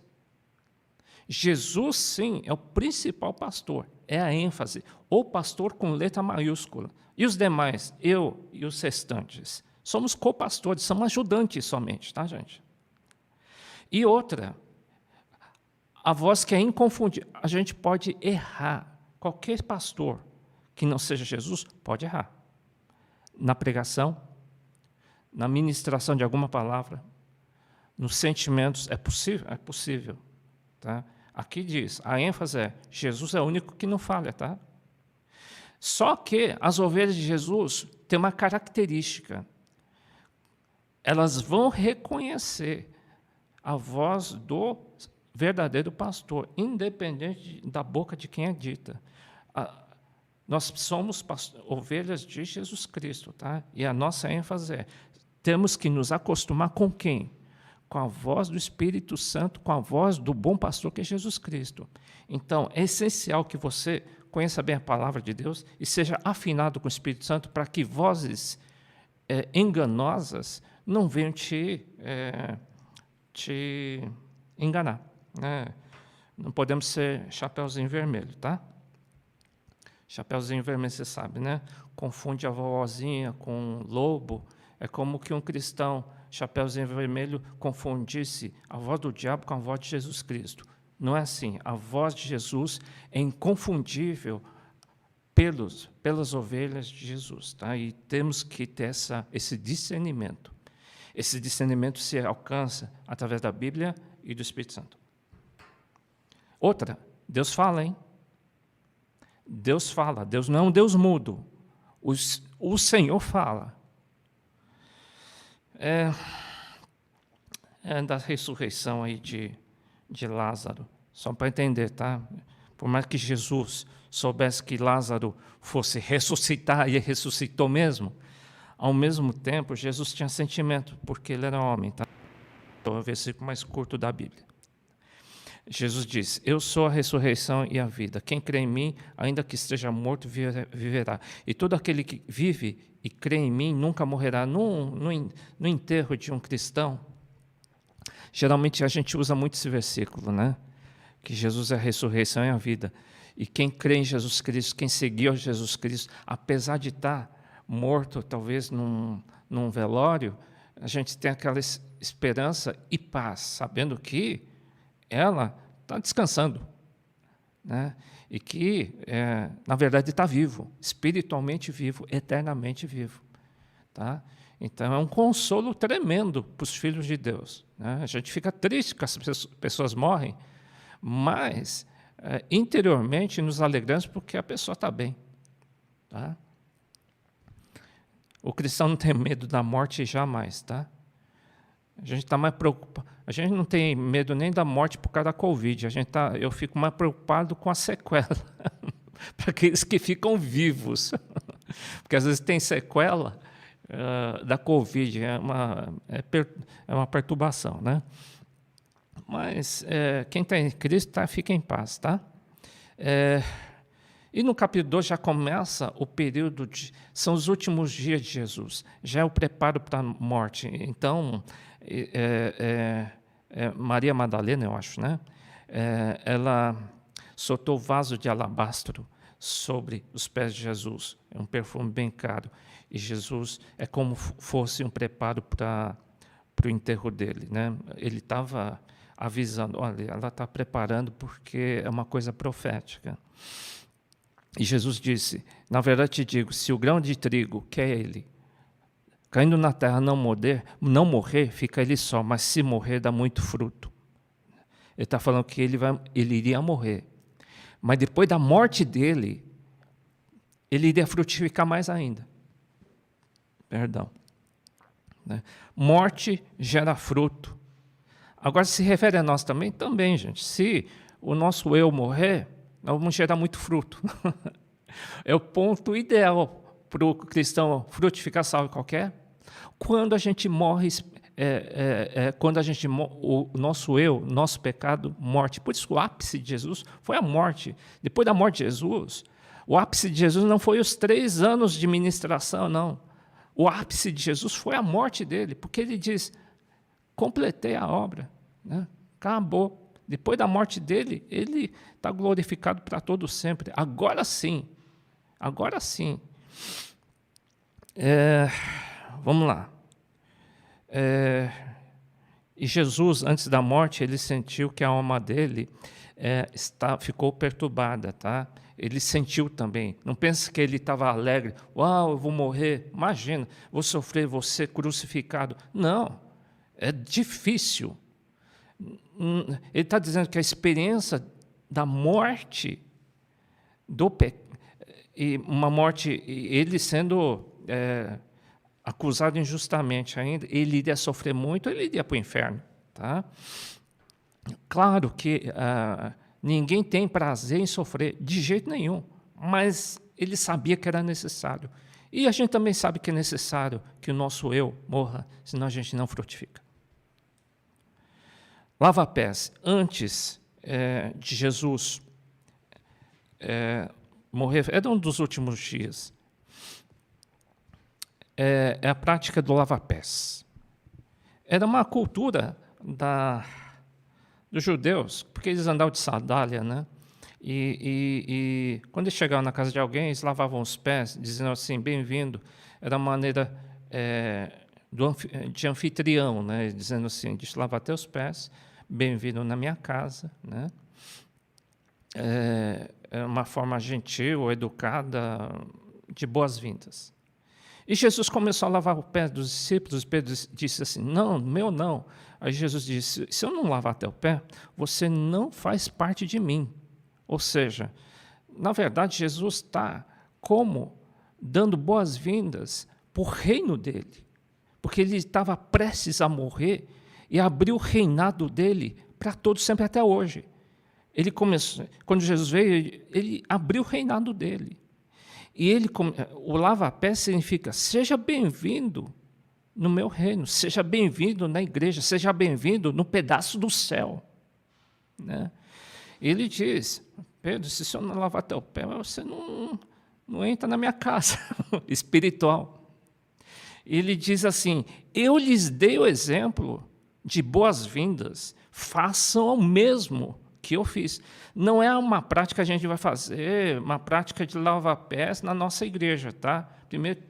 Jesus, sim, é o principal pastor. É a ênfase. O pastor com letra maiúscula. E os demais, eu e os restantes, somos copastores, somos ajudantes somente, tá, gente? E outra, a voz que é inconfundível. A gente pode errar. Qualquer pastor que não seja Jesus pode errar. Na pregação, na ministração de alguma palavra, nos sentimentos, é possível. Tá? Aqui diz, a ênfase é, Jesus é o único que não falha. Tá? Só que as ovelhas de Jesus têm uma característica. Elas vão reconhecer a voz do verdadeiro pastor, independente da boca de quem é dita. Nós somos ovelhas de Jesus Cristo, tá? E a nossa ênfase é, temos que nos acostumar com quem? Com a voz do Espírito Santo, com a voz do bom pastor que é Jesus Cristo. Então, é essencial que você conheça bem a palavra de Deus e seja afinado com o Espírito Santo para que vozes enganosas não venham te enganar. Né? Não podemos ser chapeuzinho vermelho, tá? Chapeuzinho vermelho, você sabe, né? Confunde a vovozinha com lobo. É como que um cristão, chapeuzinho vermelho, confundisse a voz do diabo com a voz de Jesus Cristo. Não é assim. A voz de Jesus é inconfundível pelas ovelhas de Jesus. Tá? E temos que ter esse discernimento. Esse discernimento se alcança através da Bíblia e do Espírito Santo. Outra, Deus fala, hein? Deus fala, Deus não é um Deus mudo. O Senhor fala. Da ressurreição aí de Lázaro, só para entender, tá? Por mais que Jesus soubesse que Lázaro fosse ressuscitar, e ele ressuscitou mesmo, ao mesmo tempo, Jesus tinha sentimento, porque ele era homem. Tá? Então, é o versículo mais curto da Bíblia. Jesus disse: eu sou a ressurreição e a vida. Quem crê em mim, ainda que esteja morto, viverá. E todo aquele que vive e crê em mim nunca morrerá. No enterro de um cristão, geralmente a gente usa muito esse versículo, né? Que Jesus é a ressurreição e a vida. E quem crê em Jesus Cristo, quem seguiu Jesus Cristo, apesar de estar morto, talvez num velório, a gente tem aquela esperança e paz, sabendo que ela está descansando, né? E que, na verdade, está vivo, espiritualmente vivo, eternamente vivo. Tá? Então, é um consolo tremendo para os filhos de Deus. Né? A gente fica triste que as pessoas morrem, mas, interiormente, nos alegramos porque a pessoa está bem. Tá? O cristão não tem medo da morte jamais, tá? A gente está mais preocupado. A gente não tem medo nem da morte por causa da Covid. Eu fico mais preocupado com a sequela para aqueles que ficam vivos, porque às vezes tem sequela da Covid. É uma perturbação, né? Mas quem está em Cristo fica em paz, tá? E no capítulo 2 já começa o período são os últimos dias de Jesus, já é o preparo para a morte. Então, Maria Madalena, eu acho, né? Ela soltou vaso de alabastro sobre os pés de Jesus, é um perfume bem caro, e Jesus é como fosse um preparo para o enterro dele, né? Ele estava avisando, olha, ela está preparando porque é uma coisa profética. E Jesus disse: na verdade te digo, se o grão de trigo, que é ele, caindo na terra não morrer, fica ele só, mas se morrer, dá muito fruto. Ele está falando que ele iria morrer, mas depois da morte dele, ele iria frutificar mais ainda. Perdão. Né? Morte gera fruto. Agora, se refere a nós também, gente. Se o nosso eu morrer, nós vamos gerar muito fruto. É o ponto ideal para o cristão frutificar, sabe qual que é? Quando a gente morre, o nosso eu, nosso pecado, morte. Por isso o ápice de Jesus foi a morte. Depois da morte de Jesus, o ápice de Jesus não foi os 3 anos de ministração, não. O ápice de Jesus foi a morte dele, porque ele diz: completei a obra, né? Acabou. Depois da morte dele, ele está glorificado para todo sempre. Agora sim. Vamos lá. E Jesus, antes da morte, ele sentiu que a alma dele ficou perturbada, tá? Ele sentiu também. Não pense que ele estava alegre. Uau, eu vou morrer. Imagina, vou sofrer, vou ser crucificado. Não, é difícil. Ele está dizendo que a experiência da morte, e uma morte, ele sendo acusado injustamente ainda, ele iria sofrer muito, ele iria para o inferno. Tá? Claro que ninguém tem prazer em sofrer, de jeito nenhum, mas ele sabia que era necessário. E a gente também sabe que é necessário que o nosso eu morra, senão a gente não frutifica. Lava-pés, antes de Jesus morrer, era um dos últimos dias. É a prática do lava-pés. Era uma cultura dos judeus, porque eles andavam de sandália, né? E quando eles chegavam na casa de alguém, eles lavavam os pés, dizendo assim: bem-vindo. Era uma maneira de anfitrião, né? Dizendo assim: deixa eu lavar teus pés, bem-vindo na minha casa, né? É uma forma gentil, educada, de boas-vindas. E Jesus começou a lavar o pé dos discípulos, e Pedro disse assim: não, meu não. Aí Jesus disse: se eu não lavar teu pé, você não faz parte de mim. Ou seja, na verdade, Jesus está como dando boas-vindas para o reino dele, porque ele estava prestes a morrer e abrir o reinado dele para todos sempre até hoje. Ele começou, quando Jesus veio, ele abriu o reinado dele. E o lava-pés significa: seja bem-vindo no meu reino, seja bem-vindo na igreja, seja bem-vindo no pedaço do céu. Né? Ele diz: Pedro, se o senhor não lavar teu pé, você não entra na minha casa espiritual. Ele diz assim: eu lhes dei o exemplo de boas-vindas, façam o mesmo que eu fiz. Não é uma prática que a gente vai fazer, uma prática de lavar pés na nossa igreja, tá? Primeiro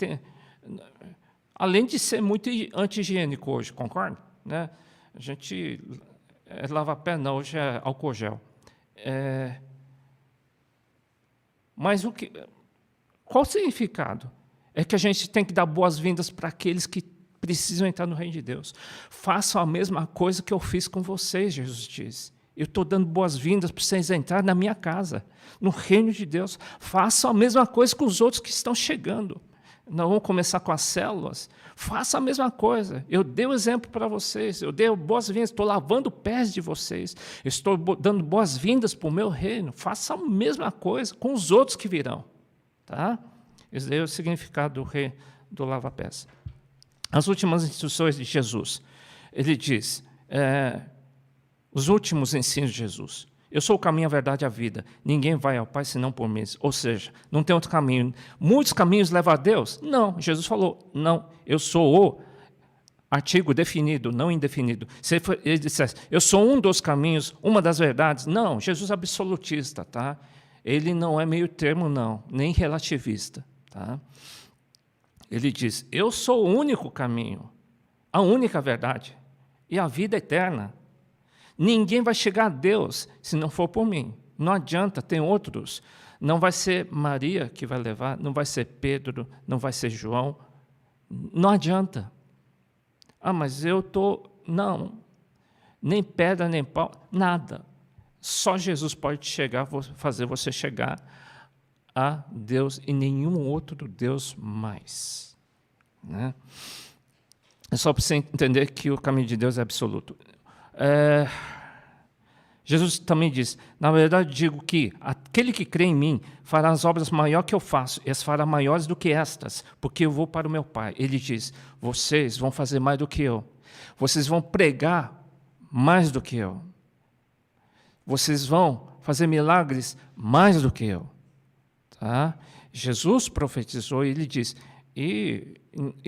além de ser muito anti-higiênico hoje, concorda? Né? A gente lava pé não, hoje é álcool gel. Mas qual o significado? É que a gente tem que dar boas-vindas para aqueles que precisam entrar no reino de Deus. Façam a mesma coisa que eu fiz com vocês, Jesus diz. Eu estou dando boas-vindas para vocês entrarem na minha casa, no reino de Deus. Façam a mesma coisa com os outros que estão chegando. Nós vamos começar com as células. Façam a mesma coisa. Eu dei o exemplo para vocês. Eu dei boas-vindas. Estou lavando pés de vocês. Eu estou dando boas-vindas para o meu reino. Façam a mesma coisa com os outros que virão. Tá? Esse é o significado do lava-pés. As últimas instruções de Jesus. Ele diz... os últimos ensinos de Jesus. Eu sou o caminho, a verdade e a vida. Ninguém vai ao Pai senão por mim. Ou seja, não tem outro caminho. Muitos caminhos levam a Deus? Não. Jesus falou, não. Eu sou o artigo definido, não indefinido. Se ele dissesse, eu sou um dos caminhos, uma das verdades. Não, Jesus é absolutista, tá? Ele não é meio termo, não, nem relativista. Tá? Ele diz, eu sou o único caminho, a única verdade e a vida eterna. Ninguém vai chegar a Deus se não for por mim. Não adianta, tem outros. Não vai ser Maria que vai levar, não vai ser Pedro, não vai ser João. Não adianta. Ah, mas eu estou... Não. Nem pedra, nem pau, nada. Só Jesus pode fazer você chegar a Deus e nenhum outro Deus mais. Né? É só para você entender que o caminho de Deus é absoluto. Jesus também diz, na verdade digo que aquele que crê em mim fará as obras maiores que eu faço, e as fará maiores do que estas, porque eu vou para o meu Pai. Ele diz, vocês vão fazer mais do que eu, vocês vão pregar mais do que eu, vocês vão fazer milagres mais do que eu. Tá? Jesus profetizou e ele diz, e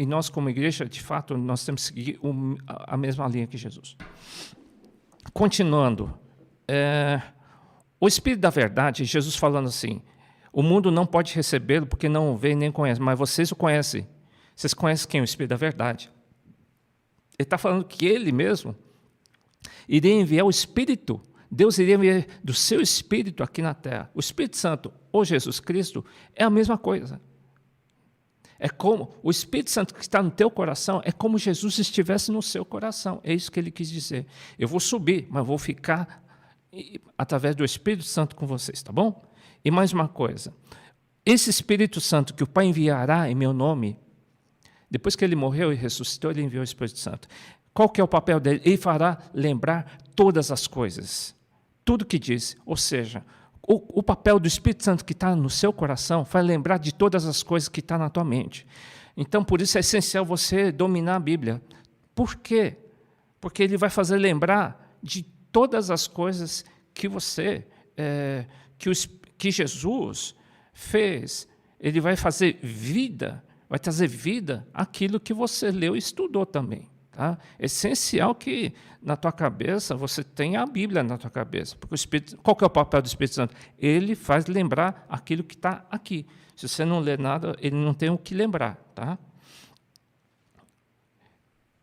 nós como igreja, de fato, nós temos que seguir a mesma linha que Jesus. Continuando, o Espírito da Verdade, Jesus falando assim, o mundo não pode recebê-lo porque não o vê nem conhece, mas vocês o conhecem. Vocês conhecem quem? O Espírito da Verdade. Ele está falando que ele mesmo iria enviar o Espírito, Deus iria enviar do seu Espírito aqui na Terra. O Espírito Santo, ou Jesus Cristo, é a mesma coisa. É como o Espírito Santo que está no teu coração, é como Jesus estivesse no seu coração. É isso que ele quis dizer. Eu vou subir, mas vou ficar através do Espírito Santo com vocês, tá bom? E mais uma coisa. Esse Espírito Santo que o Pai enviará em meu nome, depois que ele morreu e ressuscitou, ele enviou o Espírito Santo. Qual que é o papel dele? Ele fará lembrar todas as coisas. Tudo que disse. Ou seja, o papel do Espírito Santo que está no seu coração vai lembrar de todas as coisas que estão na tua mente. Então, por isso é essencial você dominar a Bíblia. Por quê? Porque ele vai fazer lembrar de todas as coisas que que Jesus fez. Ele vai fazer vida, vai trazer vida àquilo que você leu e estudou também. Tá? É essencial que na tua cabeça você tenha a Bíblia na tua cabeça. Porque qual que é o papel do Espírito Santo? Ele faz lembrar aquilo que está aqui. Se você não lê nada, ele não tem o que lembrar. Tá?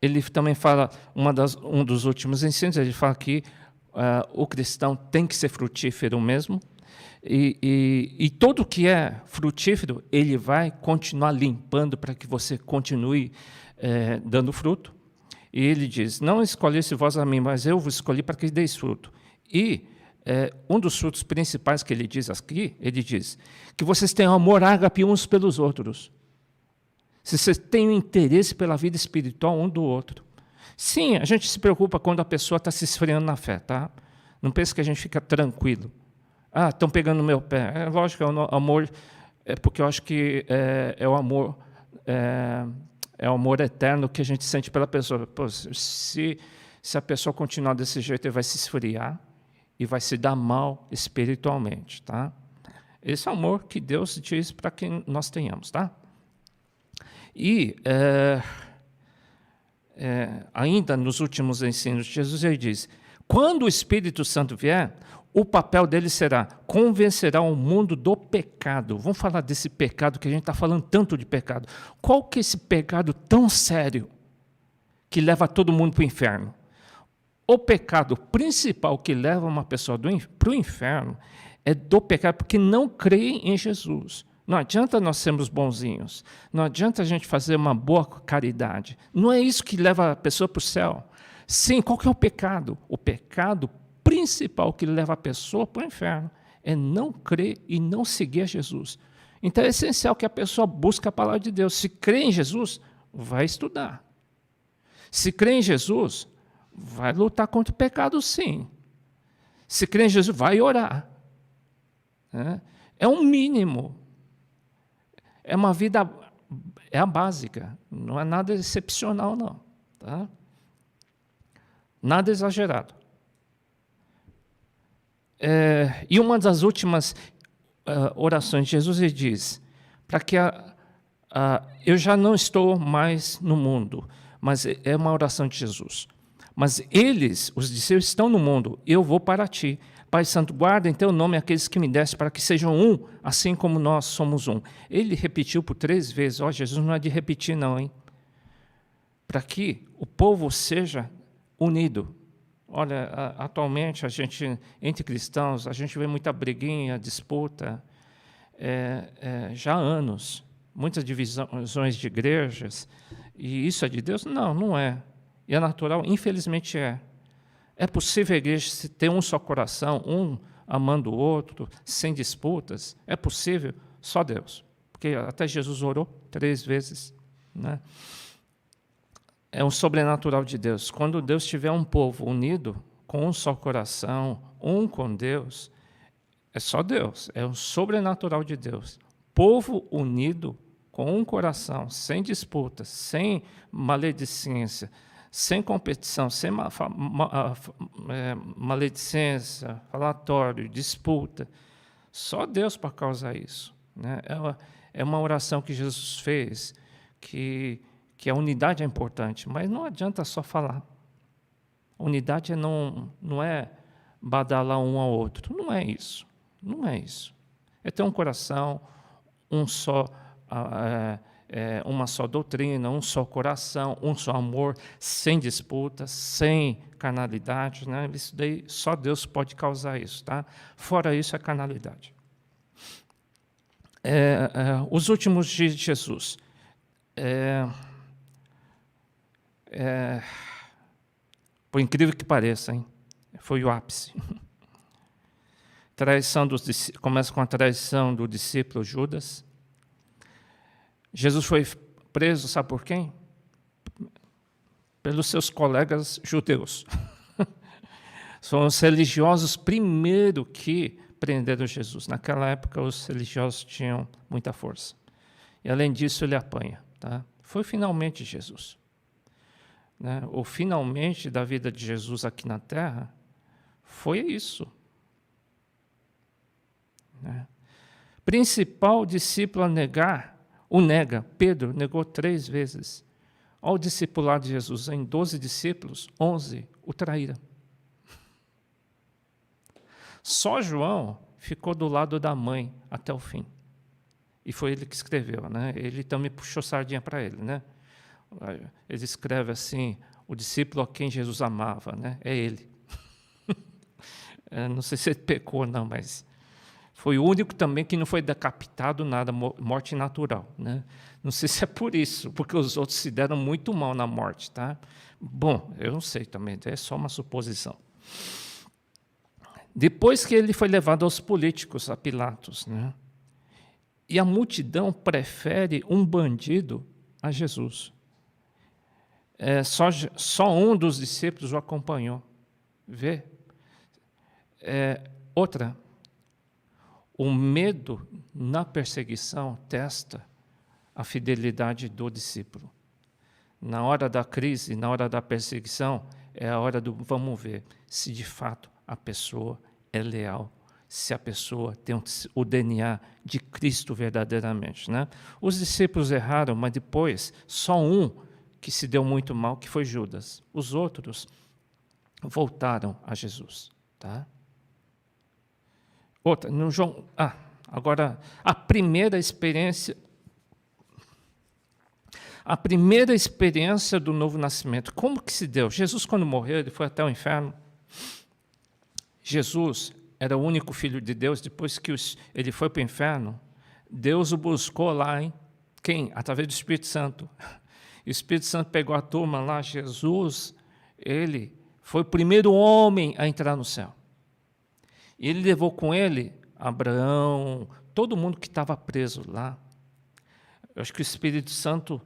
Ele também fala, um dos últimos ensinos, ele fala que o cristão tem que ser frutífero mesmo. E tudo que é frutífero, ele vai continuar limpando para que você continue dando fruto. E ele diz, não escolheste vós a mim, mas eu vos escolhi para que deis fruto. E um dos frutos principais que ele diz aqui, ele diz que vocês tenham amor ágape uns pelos outros. Se vocês têm interesse pela vida espiritual um do outro. Sim, a gente se preocupa quando a pessoa está se esfriando na fé, tá? Não pense que a gente fica tranquilo. Ah, estão pegando no meu pé. É lógico, é o amor, porque eu acho que é o amor, é o amor eterno que a gente sente pela pessoa. Pô, se a pessoa continuar desse jeito, ele vai se esfriar e vai se dar mal espiritualmente, tá? Esse é o amor que Deus diz para que nós tenhamos, tá? E ainda nos últimos ensinos de Jesus, ele diz: quando o Espírito Santo vier, o papel dele será convencerá o mundo do pecado. Vamos falar desse pecado que a gente está falando tanto de pecado. Qual que é esse pecado tão sério que leva todo mundo para o inferno? O pecado principal que leva uma pessoa para o inferno é do pecado, porque não creem em Jesus. Não adianta nós sermos bonzinhos. Não adianta a gente fazer uma boa caridade. Não é isso que leva a pessoa para o céu. Sim, qual que é o pecado? O pecado principal que leva a pessoa para o inferno é não crer e não seguir a Jesus. Então é essencial que a pessoa busque a palavra de Deus. Se crê em Jesus, vai estudar. Se crê em Jesus, vai lutar contra o pecado, sim. Se crê em Jesus, vai orar. É um mínimo. É uma vida, é a básica. Não é nada excepcional, não. Tá? Nada exagerado. E uma das últimas orações de Jesus, ele diz, para que eu já não estou mais no mundo, mas é uma oração de Jesus. Mas eles, os discípulos, estão no mundo, eu vou para ti. Pai Santo, guarda em teu nome aqueles que me deste, para que sejam um, assim como nós somos um. Ele repetiu por 3 vezes. Jesus não é de repetir, não, hein? Para que o povo seja unido. Olha, atualmente, a gente, entre cristãos, a gente vê muita briguinha, disputa, já há anos. Muitas divisões de igrejas. E isso é de Deus? Não, não é. E é natural? Infelizmente é. É possível a igreja ter um só coração, um amando o outro, sem disputas? É possível? Só Deus. Porque até Jesus orou 3 vezes. Né? É um sobrenatural de Deus. Quando Deus tiver um povo unido, com um só coração, um com Deus, é só Deus. É um sobrenatural de Deus. Povo unido, com um coração, sem disputas, sem maledicência, sem competição, sem maledicência, falatório, disputa. Só Deus para causar isso. Né? É uma oração que Jesus fez, que a unidade é importante, mas não adianta só falar. Unidade não é badalar um ao outro. Não é isso. Não é isso. É ter um coração, uma só doutrina, um só coração, um só amor, sem disputas, sem carnalidade, né? Isso daí só Deus pode causar isso, tá? Fora isso é carnalidade. Os últimos dias de Jesus. Por incrível que pareça, hein? Foi o ápice. Começa com a traição do discípulo Judas. Jesus foi preso, sabe por quem? Pelos seus colegas judeus. São os religiosos primeiro que prenderam Jesus. Naquela época, os religiosos tinham muita força. E, além disso, ele apanha. Tá? Foi finalmente Jesus. Né? O finalmente da vida de Jesus aqui na Terra foi isso. Né? Principal discípulo a negar, o nega. Pedro negou 3 vezes. Ao discipular de Jesus, em 12 discípulos, 11 o traíram. Só João ficou do lado da mãe até o fim. E foi ele que escreveu. Né? Ele também puxou sardinha para ele. Né? Ele escreve assim, o discípulo a quem Jesus amava. Né? É ele. Não sei se ele pecou ou não, mas foi o único também que não foi decapitado nada, morte natural. Né? Não sei se é por isso, porque os outros se deram muito mal na morte. Tá? Bom, eu não sei também, é só uma suposição. Depois que ele foi levado aos políticos, a Pilatos, né? E a multidão prefere um bandido a Jesus. Só um dos discípulos o acompanhou. Vê? Outra, o medo na perseguição testa a fidelidade do discípulo. Na hora da crise, na hora da perseguição, é a hora do vamos ver se de fato a pessoa é leal, se a pessoa tem o DNA de Cristo verdadeiramente, né? Os discípulos erraram, mas depois só um que se deu muito mal, que foi Judas. Os outros voltaram a Jesus, tá? Outra, no João, agora a primeira experiência do novo nascimento. Como que se deu? Jesus, quando morreu, ele foi até o inferno. Jesus era o único filho de Deus. Depois que ele foi para o inferno, Deus o buscou lá, hein? Quem? Através do Espírito Santo. E o Espírito Santo pegou a turma lá. Jesus, ele foi o primeiro homem a entrar no céu. E ele levou com ele Abraão, todo mundo que estava preso lá. Eu acho que o Espírito Santo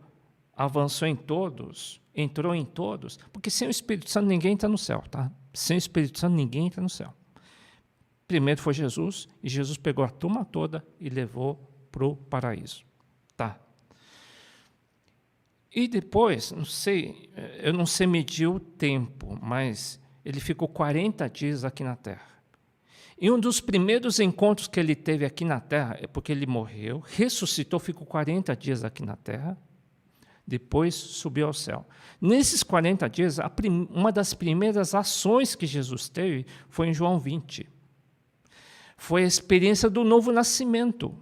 avançou em todos, entrou em todos, porque sem o Espírito Santo ninguém entra no céu, tá? Sem o Espírito Santo ninguém entra no céu. Primeiro foi Jesus, e Jesus pegou a turma toda e levou para o paraíso, tá? E depois, eu não sei medir o tempo, mas ele ficou 40 dias aqui na Terra. E um dos primeiros encontros que ele teve aqui na Terra, é porque ele morreu, ressuscitou, ficou 40 dias aqui na Terra, depois subiu ao céu. Nesses 40 dias, uma das primeiras ações que Jesus teve foi em João 20. Foi a experiência do novo nascimento.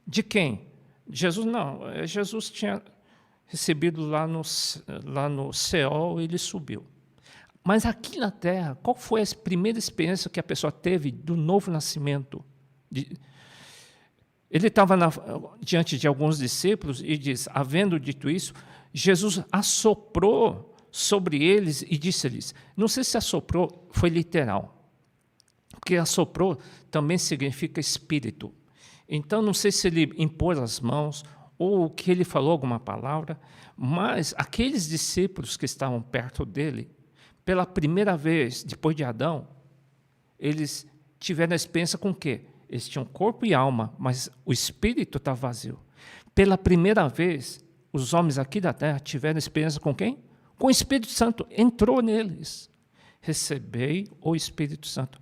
De quem? Jesus não. Jesus tinha recebido lá no céu e ele subiu. Mas aqui na Terra, qual foi a primeira experiência que a pessoa teve do novo nascimento? Ele estava diante de alguns discípulos e diz, havendo dito isso, Jesus assoprou sobre eles e disse-lhes, não sei se assoprou foi literal, porque assoprou também significa espírito. Então, não sei se ele impôs as mãos ou que ele falou alguma palavra, mas aqueles discípulos que estavam perto dele, pela primeira vez, depois de Adão, eles tiveram a experiência com o quê? Eles tinham corpo e alma, mas o espírito está vazio. Pela primeira vez, os homens aqui da terra tiveram experiência com quem? Com o Espírito Santo. Entrou neles. Recebei o Espírito Santo.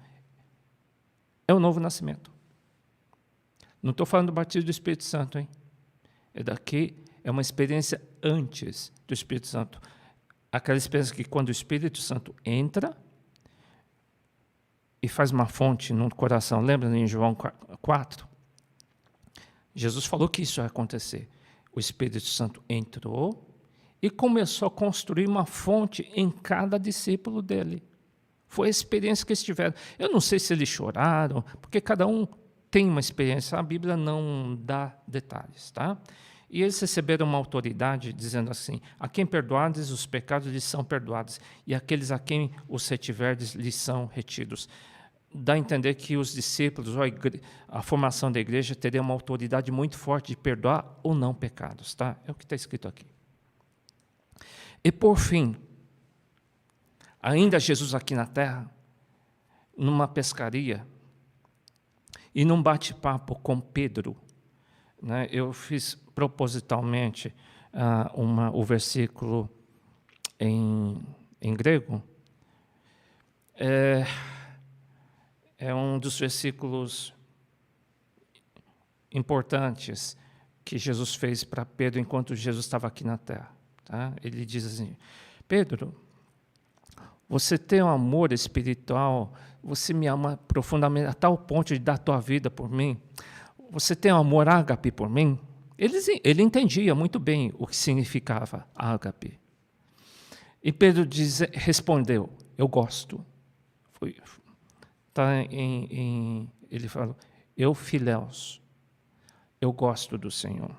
É o novo nascimento. Não estou falando do batismo do Espírito Santo, hein? É uma experiência antes do Espírito Santo. Aquela experiência que quando o Espírito Santo entra e faz uma fonte no coração, lembra em João 4? Jesus falou que isso ia acontecer. O Espírito Santo entrou e começou a construir uma fonte em cada discípulo dele. Foi a experiência que eles tiveram. Eu não sei se eles choraram, porque cada um tem uma experiência, a Bíblia não dá detalhes, tá? E eles receberam uma autoridade dizendo assim, a quem perdoardes os pecados lhes são perdoados, e aqueles a quem os retiverdes lhes são retidos. Dá a entender que os discípulos, ou a formação da igreja, teria uma autoridade muito forte de perdoar ou não pecados, tá? É o que está escrito aqui. E por fim, ainda Jesus aqui na terra, numa pescaria, e num bate-papo com Pedro, né, eu fiz propositalmente o versículo em grego. É um dos versículos importantes que Jesus fez para Pedro enquanto Jesus estava aqui na terra. Tá? Ele diz assim, Pedro, você tem um amor espiritual, você me ama profundamente a tal ponto de dar a tua vida por mim. Você tem um amor ágape por mim? Ele entendia muito bem o que significava ágape. E Pedro respondeu, eu gosto. Ele falou, eu filéus, eu gosto do Senhor.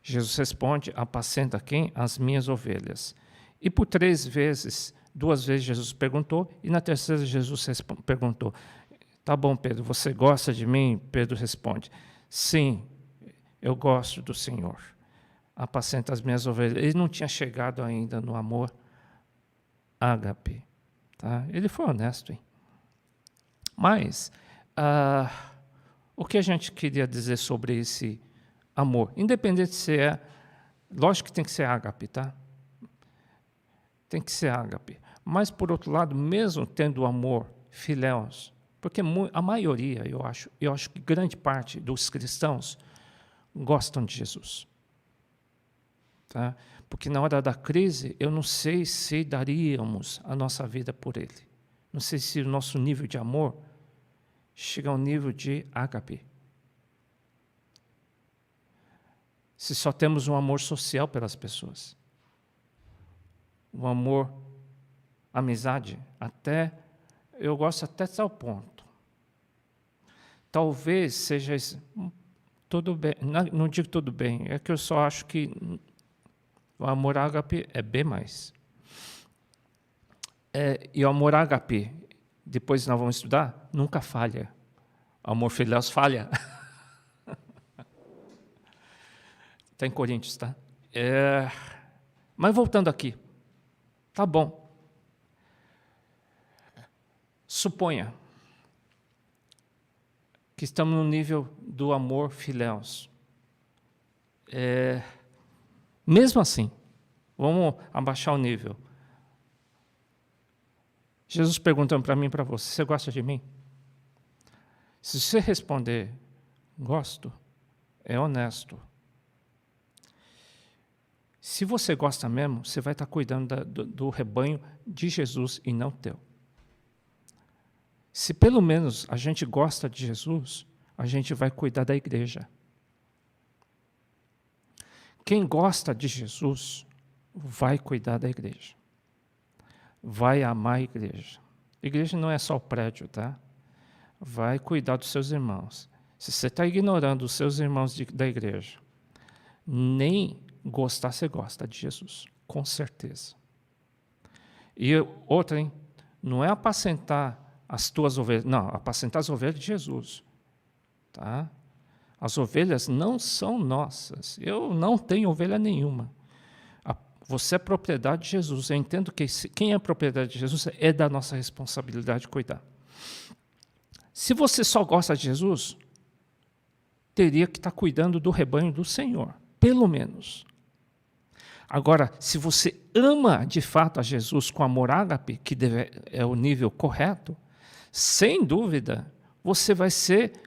Jesus responde, apacenta quem? As minhas ovelhas. E por 3 vezes, 2 vezes Jesus perguntou, e na terceira Jesus perguntou, tá bom, Pedro, você gosta de mim? Pedro responde, sim, eu gosto do Senhor. Apacenta as minhas ovelhas. Ele não tinha chegado ainda no amor ágape. Tá? Ele foi honesto, hein? Mas, o que a gente queria dizer sobre esse amor? Independente se é... Lógico que tem que ser ágape, tá? Tem que ser ágape. Mas, por outro lado, mesmo tendo o amor filéus, porque a maioria, eu acho que grande parte dos cristãos gostam de Jesus. Tá? Porque na hora da crise, eu não sei se daríamos a nossa vida por Ele. Não sei se o nosso nível de amor chega ao nível de ágape. Se só temos um amor social pelas pessoas. Um amor, amizade, eu gosto até tal ponto. Talvez seja tudo bem, não digo tudo bem, é que eu só acho que o amor ágape é bem mais. E o amor ágape, depois nós vamos estudar, nunca falha. O amor filéus falha. Está em Coríntios, tá? Mas voltando aqui. Tá bom. Suponha que estamos no nível do amor filéus. Mesmo assim, vamos abaixar o nível. Jesus perguntando para mim e para você, você gosta de mim? Se você responder, gosto, é honesto. Se você gosta mesmo, você vai estar cuidando do rebanho de Jesus e não teu. Se pelo menos a gente gosta de Jesus, a gente vai cuidar da igreja. Quem gosta de Jesus vai cuidar da igreja. Vai amar a igreja. Igreja não é só o prédio, tá? Vai cuidar dos seus irmãos. Se você está ignorando os seus irmãos da igreja, nem gostar, você gosta de Jesus, com certeza. E outra, hein? Não é apacentar as tuas ovelhas, não, apacentar as ovelhas de Jesus. Tá? As ovelhas não são nossas. Eu não tenho ovelha nenhuma. Você é propriedade de Jesus. Eu entendo que quem é propriedade de Jesus é da nossa responsabilidade cuidar. Se você só gosta de Jesus, teria que estar cuidando do rebanho do Senhor, pelo menos. Agora, se você ama de fato a Jesus com amor ágape, que é o nível correto, sem dúvida, você vai ser,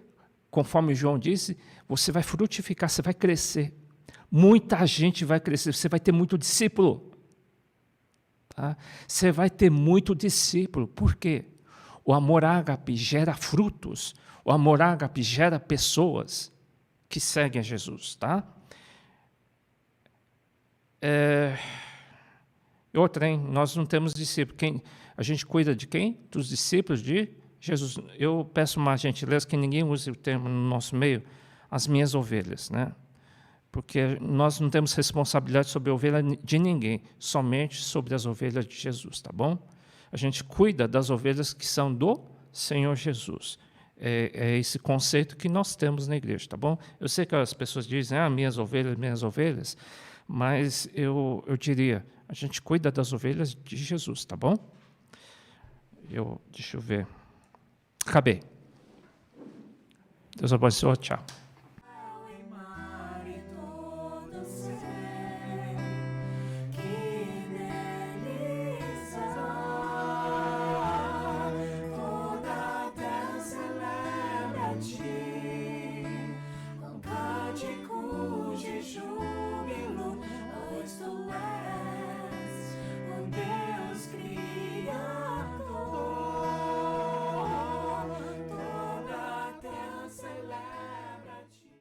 conforme João disse, você vai frutificar, você vai crescer. Muita gente vai crescer, você vai ter muito discípulo. Tá? Você vai ter muito discípulo. Por quê? O amor ágape gera frutos. O amor ágape gera pessoas que seguem a Jesus. Tá? Outra, hein? Nós não temos discípulos. A gente cuida de quem? Dos discípulos de Jesus. Eu peço uma gentileza que ninguém use o termo no nosso meio, as minhas ovelhas, né? Porque nós não temos responsabilidade sobre a ovelha de ninguém, somente sobre as ovelhas de Jesus, tá bom? A gente cuida das ovelhas que são do Senhor Jesus. É esse conceito que nós temos na igreja, tá bom? Eu sei que as pessoas dizem, minhas ovelhas, mas eu diria, a gente cuida das ovelhas de Jesus, tá bom? Deixa eu ver. Acabei. Deus abençoe, tchau.